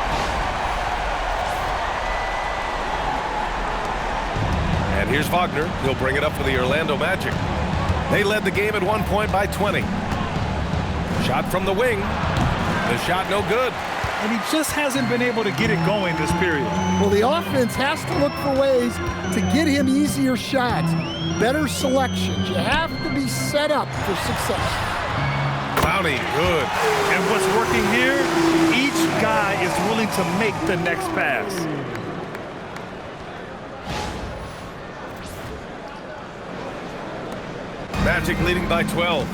And here's Wagner. He'll bring it up for the Orlando Magic. They led the game at 1 point by 20. Shot from the wing. The shot no good. And he just hasn't been able to get it going this period. Well, the offense has to look for ways to get him easier shots, better selections. You have to be set up for success. Clowney, good. And what's working here, each guy is willing to make the next pass. Magic leading by 12.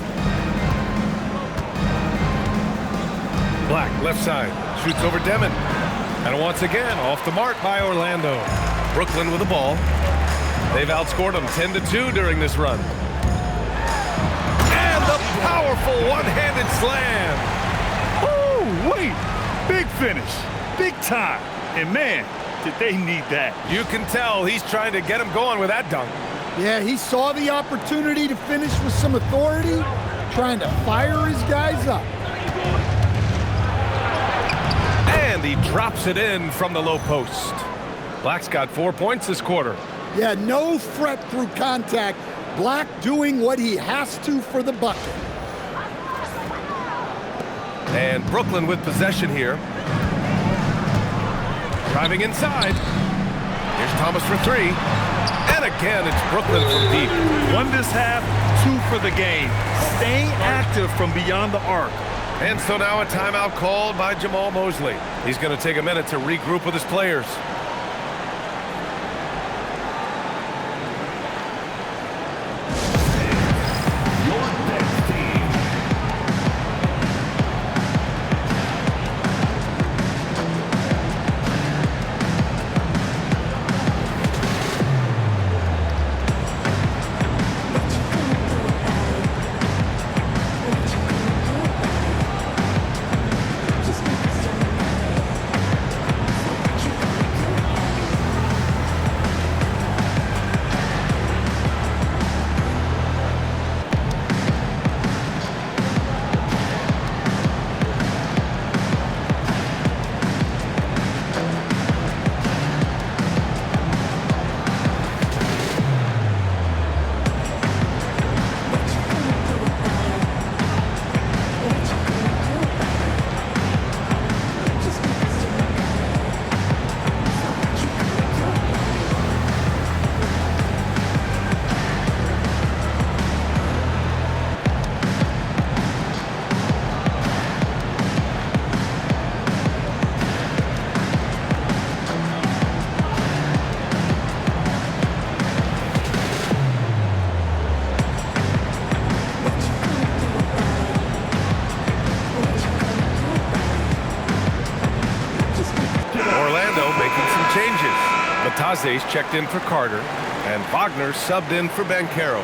Black, left side, shoots over Desmond. And once again, off the mark by Orlando. Brooklyn with the ball. They've outscored them 10-2 during this run. And the powerful one-handed slam. Oh, wait. Big finish. Big time. And man, did they need that. You can tell he's trying to get him going with that dunk. Yeah, he saw the opportunity to finish with some authority, trying to fire his guys up. And he drops it in from the low post. Black's got 4 points this quarter. Yeah, no threat through contact. Black doing what he has to for the bucket. And Brooklyn with possession here. Driving inside. Here's Thomas for 3. And again, it's Brooklyn from deep. 1 this half, 2 for the game. Staying active from beyond the arc. And so now a timeout called by Jamal Mosley. He's going to take a minute to regroup with his players. Barclays checked in for Carter, and Wagner subbed in for Bancaro.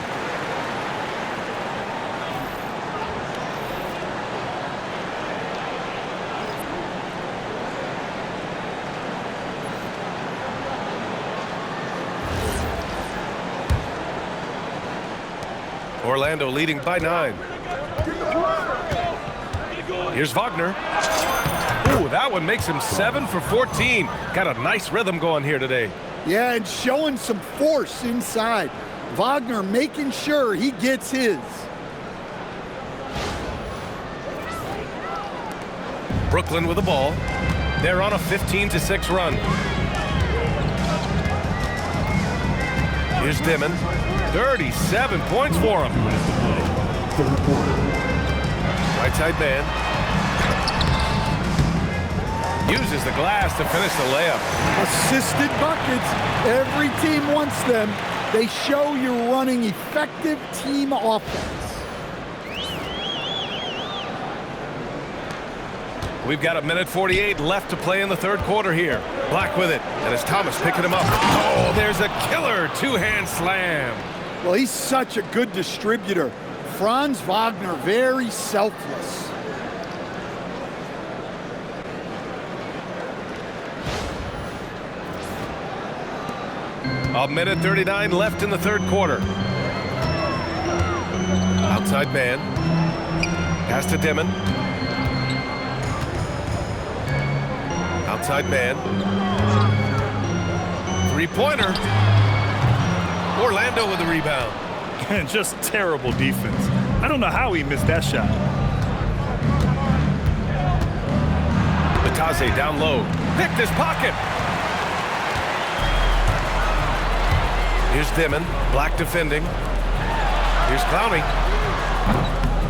Orlando leading by 9. Here's Wagner. Ooh, that one makes him 7 for 14. Got a nice rhythm going here today. Yeah, and showing some force inside. Wagner making sure he gets his. Brooklyn with the ball. They're on a 15-6 run. Here's Desmond. 37 points for him. Right side man. Uses the glass to finish the layup. Assisted buckets. Every team wants them. They show you're running effective team offense. We've got 1:48 left to play in the third quarter here. Black with it, and it's Thomas picking him up. Oh, there's a killer two-hand slam. Well, he's such a good distributor. Franz Wagner, very selfless. A 1:39 left in the third quarter. Outside man. Pass to Desmond. Outside man. Three-pointer. Orlando with the rebound. And just terrible defense. I don't know how he missed that shot. Batase down low. Picked his pocket. Here's Desmond. Black defending. Here's Clowney.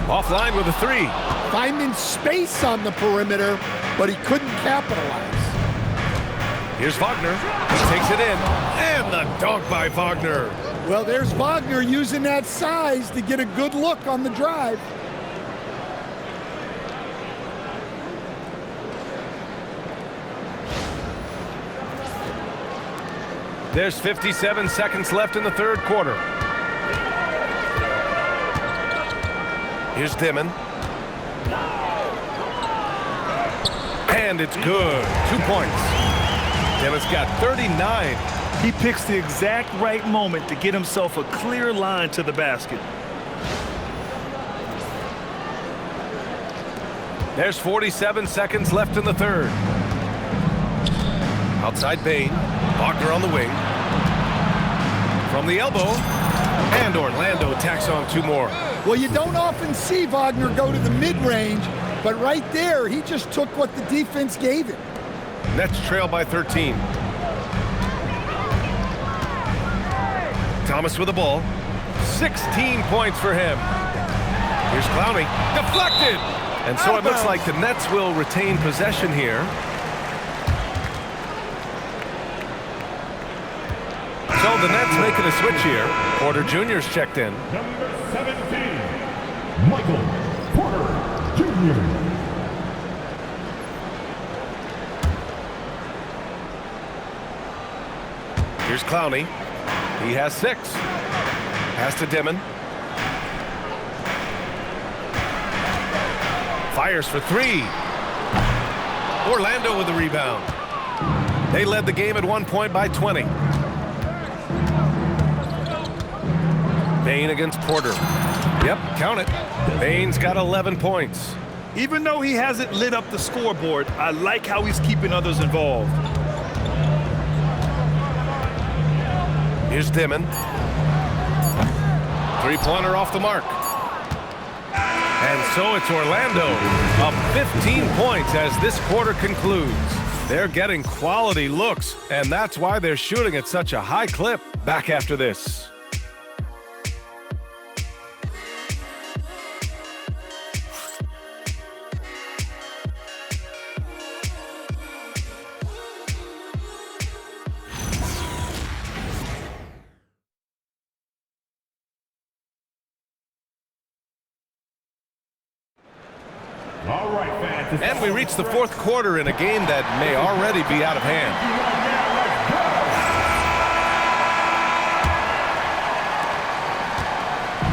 Offline with a 3. Finding space on the perimeter, but he couldn't capitalize. Here's Wagner. He takes it in. And the dunk by Wagner. Well, there's Wagner using that size to get a good look on the drive. There's 57 seconds left in the third quarter. Here's Desmond. And it's good. 2 points. Desmond's got 39. He picks the exact right moment to get himself a clear line to the basket. There's 47 seconds left in the third. Outside Bane. Wagner on the wing. From the elbow. And Orlando tacks on 2 more. Well, you don't often see Wagner go to the mid-range, but right there, he just took what the defense gave him. Nets trail by 13. Thomas with the ball. 16 points for him. Here's Clowney. Deflected! And so it looks like the Nets will retain possession here. So the Nets making a switch here. Porter Jr.'s checked in. Number 17, Michael Porter Jr. Here's Clowney. He has 6. Pass to Desmond. Fires for 3. Orlando with the rebound. They led the game at 1 point by 20. Bane against Porter. Yep, count it. Bane's got 11 points. Even though he hasn't lit up the scoreboard, I like how he's keeping others involved. Here's Desmond. Three-pointer off the mark. And so it's Orlando up 15 points as this quarter concludes. They're getting quality looks, and that's why they're shooting at such a high clip. Back after this. All right, fans. And we reach the fourth quarter in a game that may already be out of hand.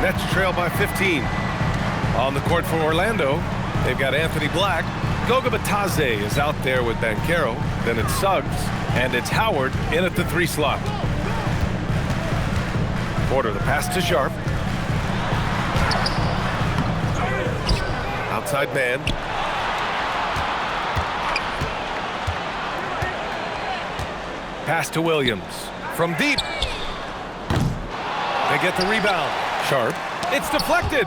Nets trail by 15. On the court for Orlando, they've got Anthony Black. Goga Bitadze is out there with Banchero. Then it's Suggs, and it's Howard in at the 3 slot. Porter, the pass to Sharp. Outside man. Pass to Williams. From deep. They get the rebound. Sharp. It's deflected.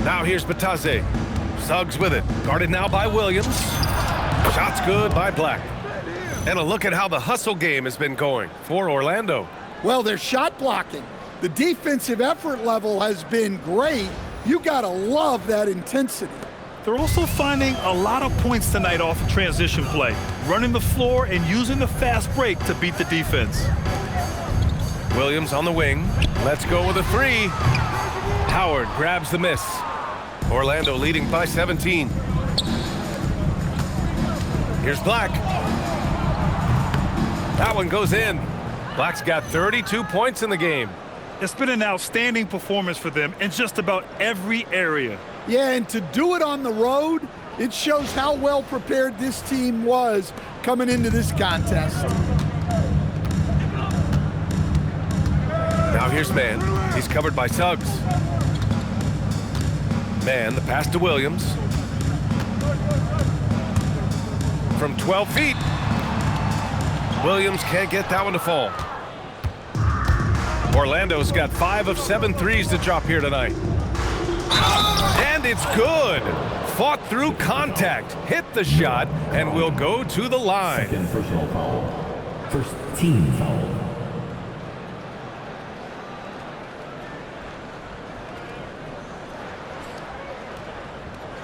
Now here's Bitadze. Suggs with it. Guarded now by Williams. Shot's good by Black. And a look at how the hustle game has been going for Orlando. Well, they're shot blocking. The defensive effort level has been great. You gotta love that intensity. They're also finding a lot of points tonight off of transition play, running the floor and using the fast break to beat the defense. Williams on the wing. Let's go with a 3. Howard grabs the miss. Orlando leading by 17. Here's Black. That one goes in. Black's got 32 points in the game. It's been an outstanding performance for them in just about every area. Yeah, and to do it on the road, it shows how well prepared this team was coming into this contest. Now here's Man. He's covered by Suggs. Man, the pass to Williams. From 12 feet. Williams can't get that one to fall. Orlando's got 5 of 7 threes to drop here tonight. And it's good. Fought through contact, hit the shot, and will go to the line. Second personal foul. First team foul.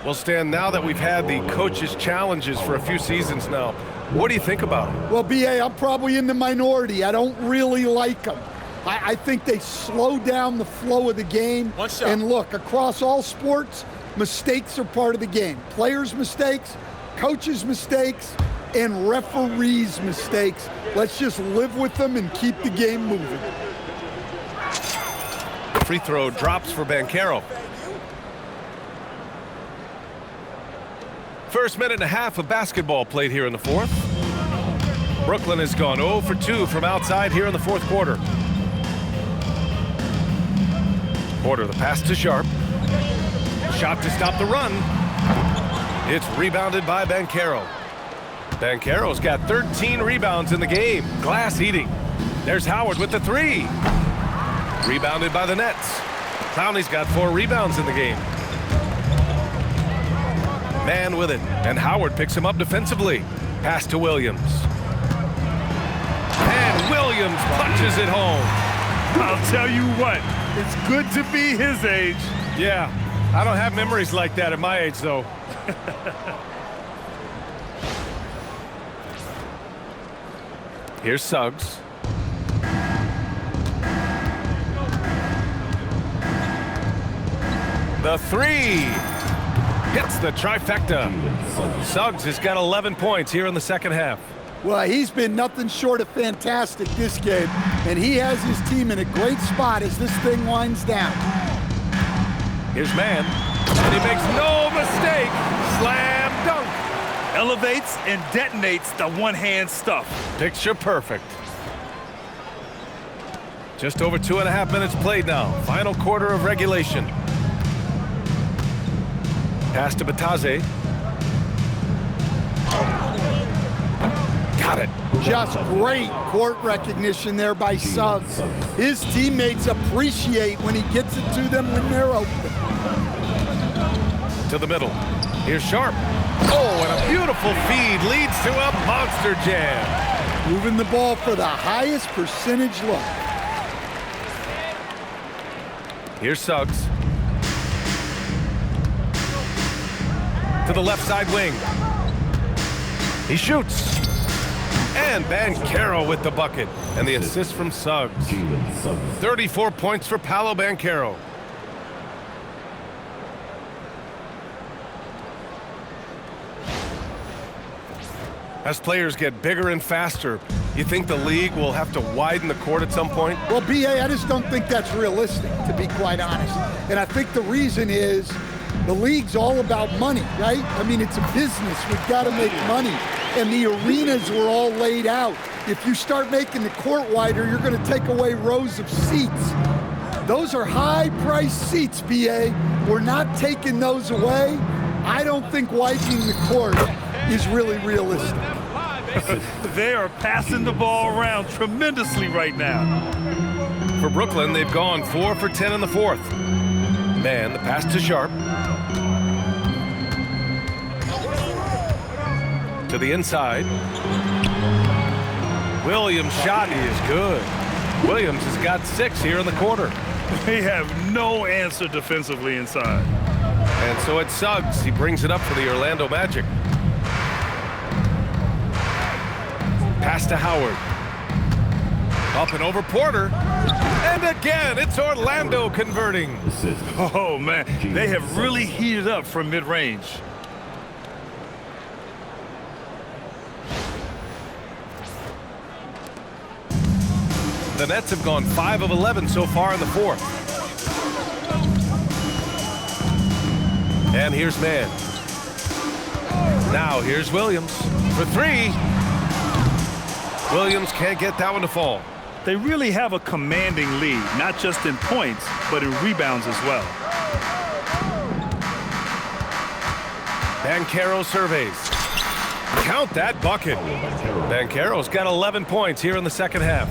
Well, Stan, now that we've had the coaches' challenges for a few seasons now, what do you think about them? Well, B.A., I'm probably in the minority. I don't really like them. I think they slow down the flow of the game. One shot. And look, across all sports, mistakes are part of the game. Players' mistakes, coaches' mistakes, and referees' mistakes. Let's just live with them and keep the game moving. Free throw drops for Banchero. First minute and a half of basketball played here in the fourth. Brooklyn has gone 0 for 2 from outside here in the fourth quarter. Porter, the pass to Sharp. Shot to stop the run. It's rebounded by Banchero. Banchero's got 13 rebounds in the game. Glass eating. There's Howard with the 3. Rebounded by the Nets. Clowney's got 4 rebounds in the game. Man with it, and Howard picks him up defensively. Pass to Williams. And Williams punches it home. I'll tell you what, it's good to be his age. Yeah, I don't have memories like that at my age, though. Here's Suggs. The 3. Hits the trifecta. Suggs has got 11 points here in the second half. Well, he's been nothing short of fantastic this game, and he has his team in a great spot as this thing winds down. Here's Man, and he makes no mistake. Slam dunk. Elevates and detonates the one-hand stuff. Picture perfect. Just over 2.5 minutes played now. Final quarter of regulation. Pass to Bitadze. Got it. Just great court recognition there by Suggs. His teammates appreciate when he gets it to them when they're open. To the middle. Here's Sharp. Oh, and a beautiful feed leads to a monster jam. Moving the ball for the highest percentage look. Here's Suggs. To the left side wing. He shoots. And Banchero with the bucket. And the assist from Suggs. 34 points for Paolo Banchero. As players get bigger and faster, You think the league will have to widen the court at some point? Well, BA, I just don't think that's realistic, to be quite honest. And I think the reason is the league's all about money, right? I mean, it's a business. We've got to make money. And the arenas were all laid out. If you start making the court wider, you're going to take away rows of seats. Those are high-priced seats, BA. We're not taking those away. I don't think widening the court is really realistic. They are passing the ball around tremendously right now. For Brooklyn, they've gone 4 for 10 in the fourth. Man, the pass to Sharp. To the inside. Williams' shot is good. Williams has got 6 here in the quarter. They have no answer defensively inside. And so it's Suggs. He brings it up for the Orlando Magic. Pass to Howard. Up and over Porter. And again, it's Orlando converting. Oh, man. They have really heated up from mid-range. The Nets have gone 5 of 11 so far in the fourth. And here's Mann. Now here's Williams for 3. Williams can't get that one to fall. They really have a commanding lead, not just in points, but in rebounds as well. Banchero surveys. Count that bucket. Banchero's got 11 points here in the second half.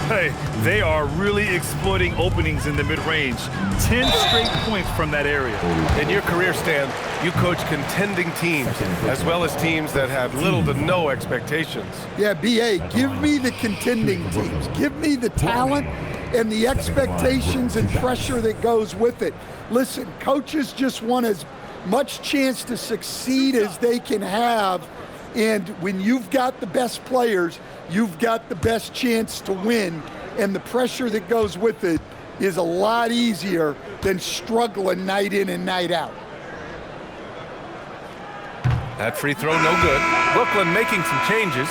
Hey, they are really exploiting openings in the mid-range. 10 straight points from that area. In your career, Stan, you coach contending teams as well as teams that have little to no expectations. Yeah, BA, give me the contending teams. Give me the talent and the expectations and pressure that goes with it. Listen, coaches just want as much chance to succeed as they can have. And when you've got the best players, you've got the best chance to win. And the pressure that goes with it is a lot easier than struggling night in and night out. That free throw no good. Brooklyn making some changes.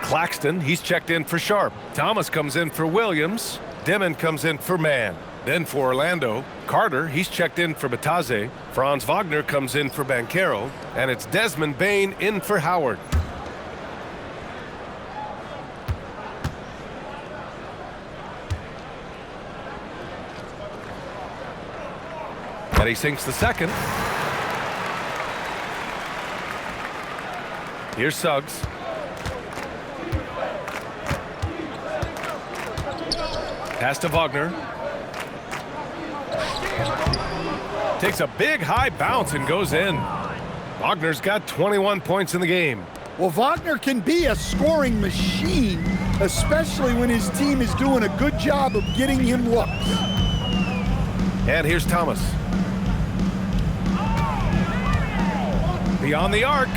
Claxton, he's checked in for Sharp. Thomas comes in for Williams. Desmond comes in for Mann. Then for Orlando, Carter, he's checked in for Bataze. Franz Wagner comes in for Banchero. And it's Desmond Bane in for Howard. And he sinks the second. Here's Suggs. Pass to Wagner. Takes a big high bounce and goes in. Wagner's got 21 points in the game. Well, Wagner can be a scoring machine, especially when his team is doing a good job of getting him looks. And here's Thomas. Beyond the arc.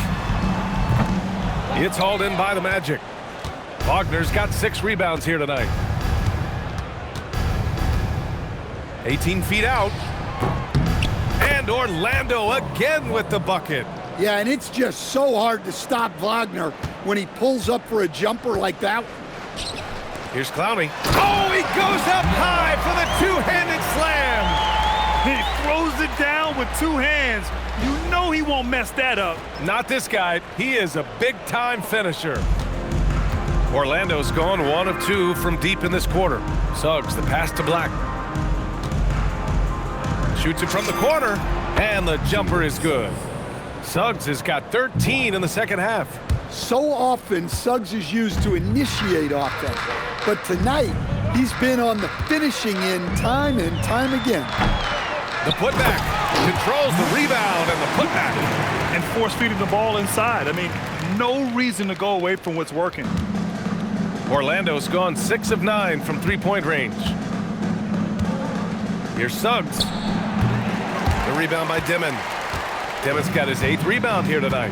It's hauled in by the Magic. Wagner's got 6 rebounds here tonight. 18 feet out. And Orlando again with the bucket. Yeah, and it's just so hard to stop Wagner when he pulls up for a jumper like that. Here's Clowney. Oh, he goes up high for the two-handed slam. He throws it down with 2 hands. You know he won't mess that up. Not this guy. He is a big-time finisher. Orlando's gone 1 of 2 from deep in this quarter. Suggs, the pass to Black. Shoots it from the corner, and the jumper is good. Suggs has got 13 in the second half. So often, Suggs is used to initiate offense. But tonight, he's been on the finishing end time and time again. The putback controls the rebound and the putback. And force-feeding the ball inside. I mean, no reason to go away from what's working. Orlando's gone 6 of 9 from three-point range. Here's Suggs. The rebound by Desmond. Desmond's got his 8th rebound here tonight.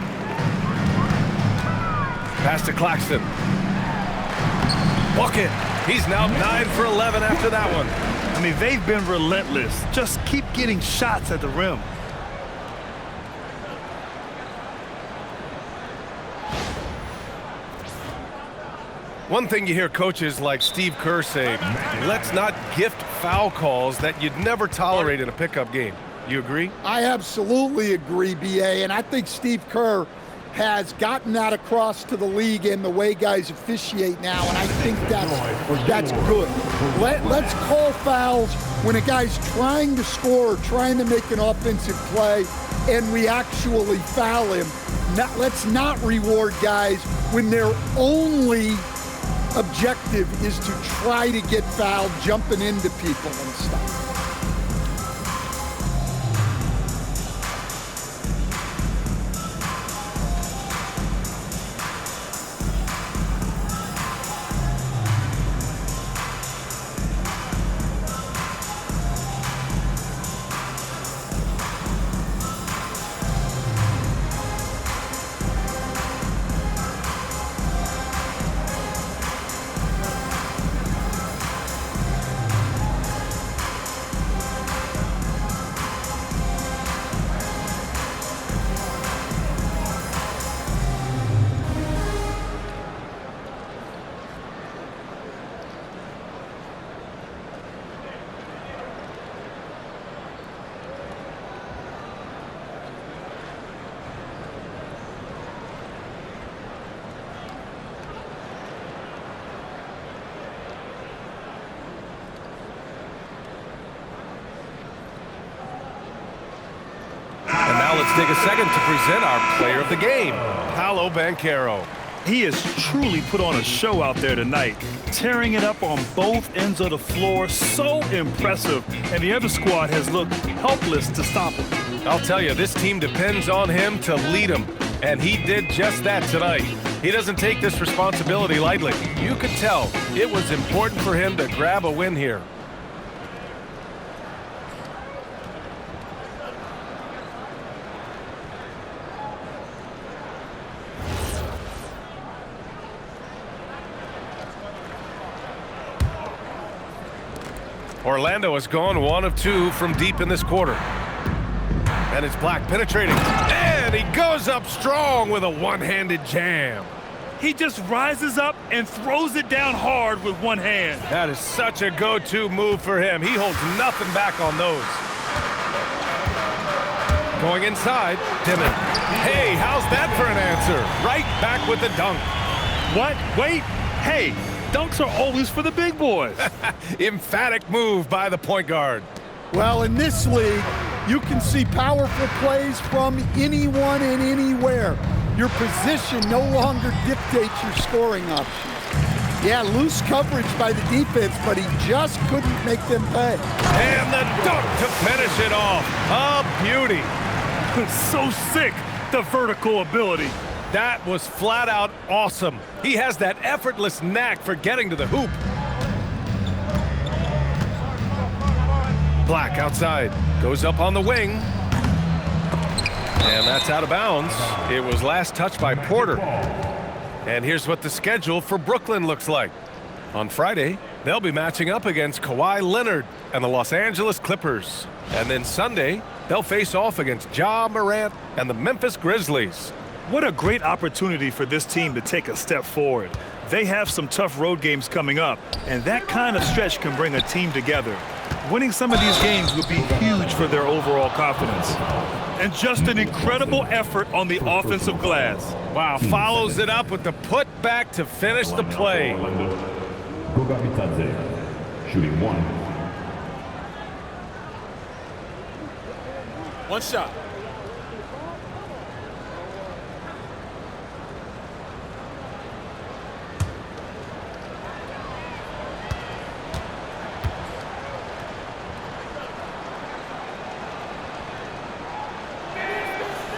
Pass to Claxton. Bucket. He's now 9 for 11 after that one. I mean, they've been relentless. Just keep getting shots at the rim. One thing you hear coaches like Steve Kerr say, let's not gift foul calls that you'd never tolerate in a pickup game. You agree? I absolutely agree, B.A., and I think Steve Kerr has gotten that across to the league and the way guys officiate now, and I think that's good. Let's call fouls when a guy's trying to score or trying to make an offensive play and we actually foul him. Let's not reward guys when their only objective is to try to get fouled, jumping into people and stuff. Let's take a second to present our player of the game, Paolo Banchero. He has truly put on a show out there tonight, tearing it up on both ends of the floor. So impressive, and the other squad has looked helpless to stop him. I'll tell you, this team depends on him to lead them, and he did just that tonight. He doesn't take this responsibility lightly. You could tell it was important for him to grab a win here. Orlando has gone 1 of 2 from deep in this quarter. And it's Black penetrating. And he goes up strong with a one-handed jam. He just rises up and throws it down hard with one hand. That is such a go-to move for him. He holds nothing back on those. Going inside, Desmond. Hey, how's that for an answer? Right back with the dunk. What? Wait. Hey. Dunks are always for the big boys. Emphatic move by the point guard. Well, in this league, you can see powerful plays from anyone and anywhere. Your position no longer dictates your scoring options. Yeah, loose coverage by the defense, but he just couldn't make them pay. And the dunk to finish it off. A beauty. So sick, the vertical ability. That was flat out awesome. He has that effortless knack for getting to the hoop. Black outside, goes up on the wing. And that's out of bounds. It was last touched by Porter. And here's what the schedule for Brooklyn looks like. On Friday, they'll be matching up against Kawhi Leonard and the Los Angeles Clippers. And then Sunday, they'll face off against Ja Morant and the Memphis Grizzlies. What a great opportunity for this team to take a step forward. They have some tough road games coming up, and that kind of stretch can bring a team together. Winning some of these games would be huge for their overall confidence. And just an incredible effort on the offensive glass. Wow, follows it up with the putback to finish the play. Shooting 1. One shot.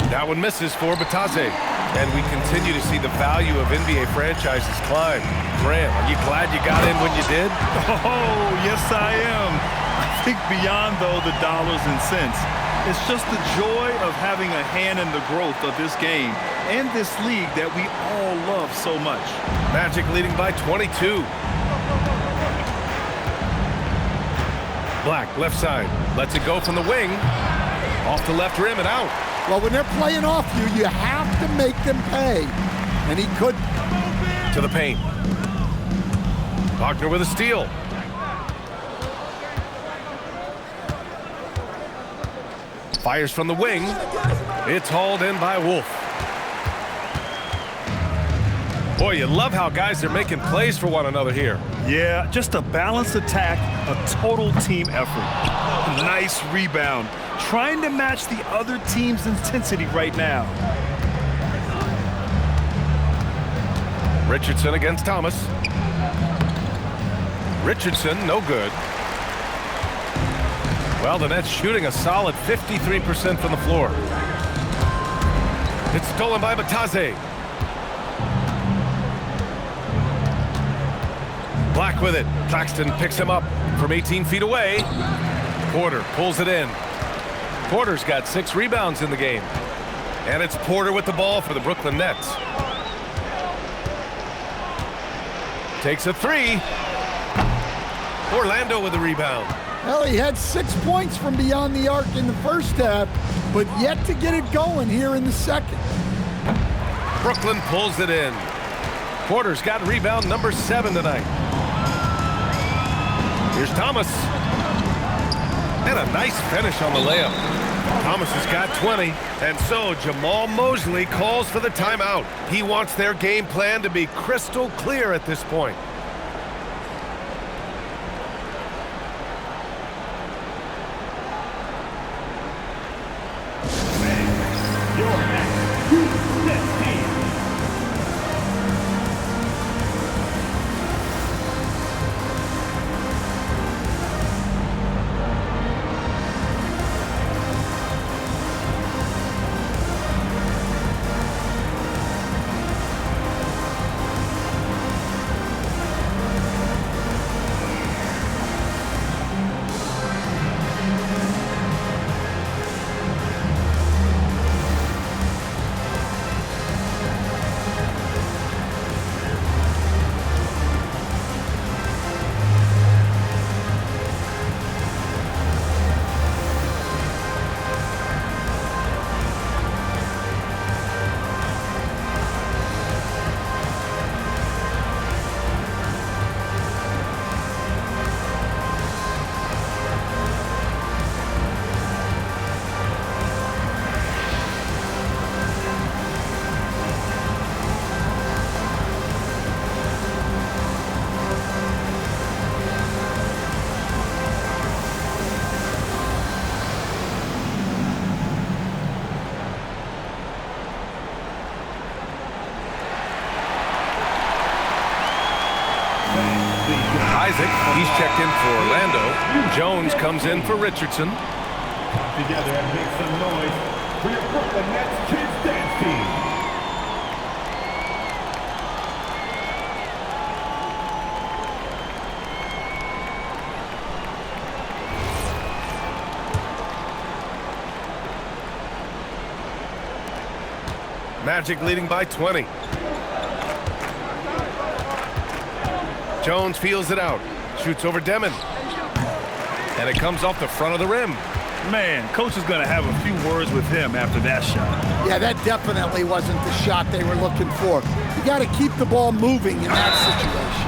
That one misses for Batadze. And we continue to see the value of NBA franchises climb. Graham, are you glad you got in when you did? Oh, yes, I am. I think beyond, though, the dollars and cents, it's just the joy of having a hand in the growth of this game and this league that we all love so much. Magic leading by 22. Black, left side, lets it go from the wing. Off the left rim and out. Well, when they're playing off you, you have to make them pay. And he couldn't. To the paint. Wagner with a steal. Fires from the wing. It's hauled in by Wolf. Boy, you love how guys are making plays for one another here. Yeah, just a balanced attack, a total team effort. Nice rebound. Trying to match the other team's intensity right now. Richardson against Thomas. Richardson, no good. Well, the Nets shooting a solid 53% from the floor. It's stolen by Bataze. Black with it. Claxton picks him up from 18 feet away. Porter pulls it in. Porter's got 6 rebounds in the game. And it's Porter with the ball for the Brooklyn Nets. Takes a 3. Orlando with the rebound. Well, he had 6 points from beyond the arc in the first half, but yet to get it going here in the second. Brooklyn pulls it in. Porter's got rebound number 7 tonight. Here's Thomas. And a nice finish on the layup. Thomas has got 20. And so Jamal Mosley calls for the timeout. He wants their game plan to be crystal clear at this point. He's checked in for Orlando. Jones comes in for Richardson. Together and make some noise for your Brooklyn Nets Kids Dance Team. Magic leading by 20. Jones feels it out. Shoots over Desmond. And it comes off the front of the rim. Man, coach is going to have a few words with him after that shot. Yeah, that definitely wasn't the shot they were looking for. You got to keep the ball moving in that situation.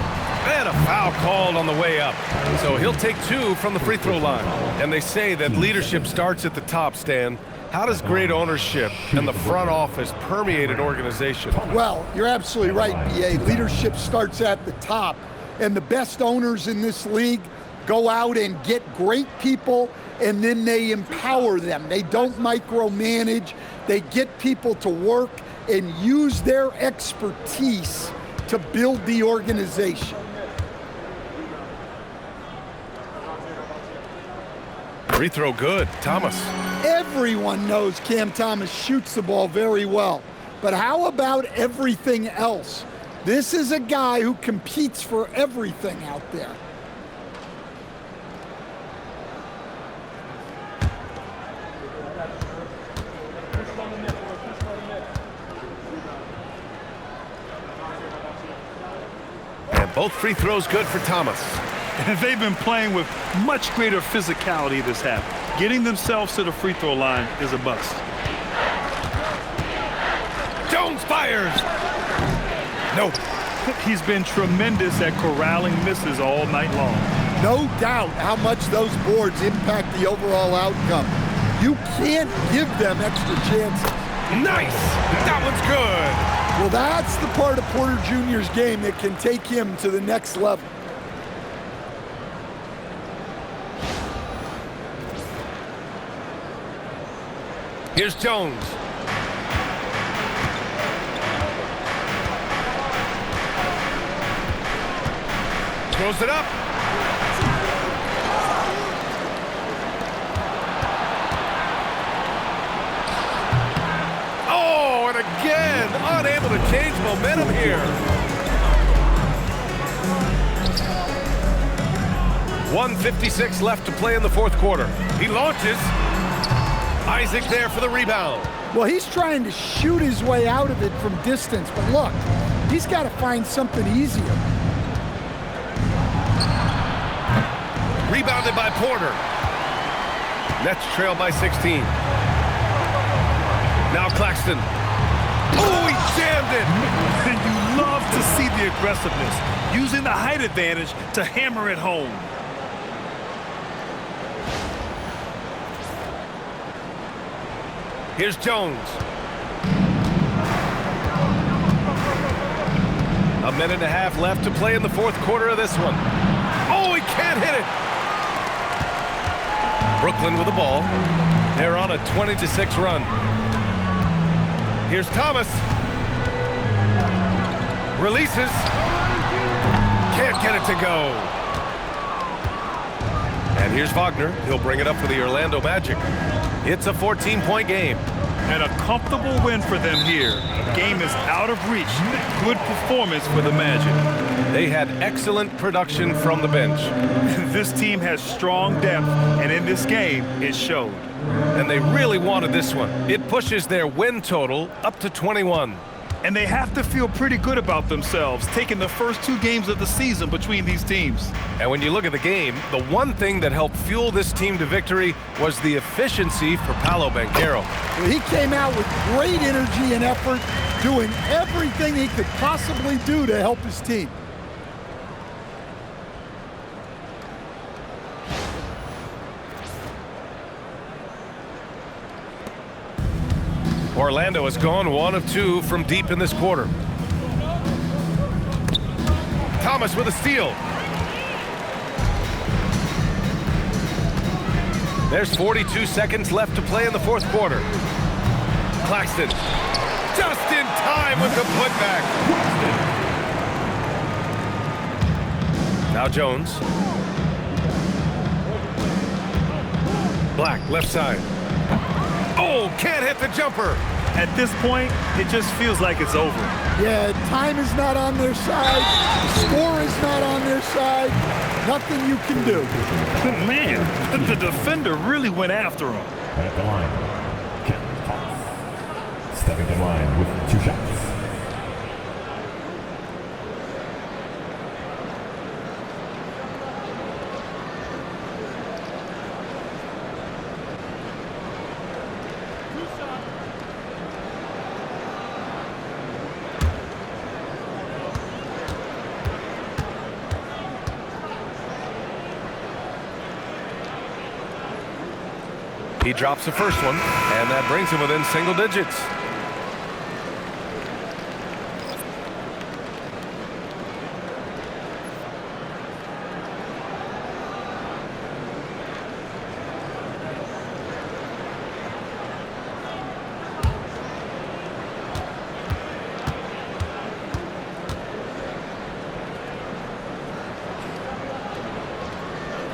And a foul called on the way up. So he'll take 2 from the free throw line. And they say that leadership starts at the top, Stan. How does great ownership and the front office permeate an organization? Well, you're absolutely right, B.A. Leadership starts at the top. And the best owners in this league go out and get great people, and then they empower them. They don't micromanage. They get people to work and use their expertise to build the organization. Free throw good. Thomas. Everyone knows Cam Thomas shoots the ball very well. But how about everything else? This is a guy who competes for everything out there. And both free throws good for Thomas. And they've been playing with much greater physicality this half. Getting themselves to the free throw line is a bust. Jones fires. No. He's been tremendous at corralling misses all night long. No doubt how much those boards impact the overall outcome. You can't give them extra chances. Nice! That one's good! Well, that's the part of Porter Jr.'s game that can take him to the next level. Here's Jones. Throws it up. Oh, and again, unable to change momentum here. 1:56 left to play in the fourth quarter. He launches. Isaac there for the rebound. Well, he's trying to shoot his way out of it from distance, but look, he's got to find something easier. Rebounded by Porter. Nets trail by 16. Now Claxton. Oh, he jammed it! And you love to see the aggressiveness, using the height advantage to hammer it home. Here's Jones. A minute and a half left to play in the fourth quarter of this one. Oh, he can't hit it! Brooklyn with the ball. They're on a 20-6 run. Here's Thomas. Releases. Can't get it to go. And here's Wagner. He'll bring it up for the Orlando Magic. It's a 14-point game. And a comfortable win for them here. Game is out of reach. Good performance for the Magic. They had excellent production from the bench. This team has strong depth, and in this game, it showed. And they really wanted this one. It pushes their win total up to 21. And they have to feel pretty good about themselves, taking the first 2 games of the season between these teams. And when you look at the game, the one thing that helped fuel this team to victory was the efficiency for Paolo Banchero. Well, he came out with great energy and effort, doing everything he could possibly do to help his team. Orlando has gone 1 of 2 from deep in this quarter. Thomas with a steal. There's 42 seconds left to play in the fourth quarter. Claxton just in time with the putback. Now Jones. Black, left side. Oh, can't hit the jumper. At this point, it just feels like it's over. Yeah, time is not on their side. Score is not on their side. Nothing you can do. Man, the defender really went after him. At the line, Kevin Thomas. Stepping to line with 2 shots. He drops the first one, and that brings him within single digits.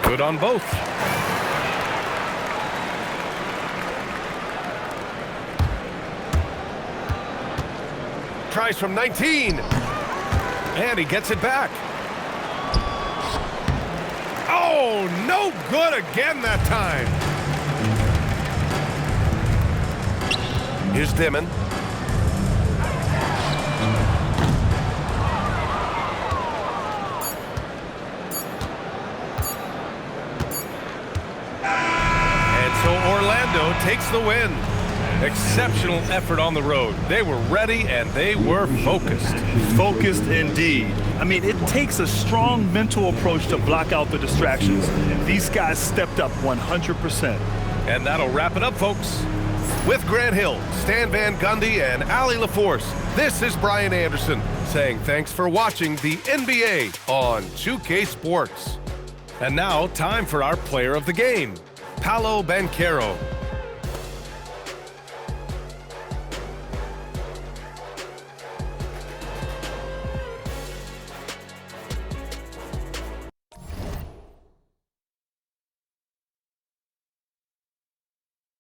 Good on both. Tries from 19, and he gets it back. Oh, no good again that time. Here's Desmond. And so Orlando takes the win. Exceptional effort on the road. They were ready and they were focused. Focused indeed. I mean, it takes a strong mental approach to block out the distractions. These guys stepped up 100%. And that'll wrap it up, folks. With Grant Hill, Stan Van Gundy, and Allie LaForce, this is Brian Anderson saying thanks for watching the NBA on 2K Sports. And now, time for our player of the game, Paolo Banchero.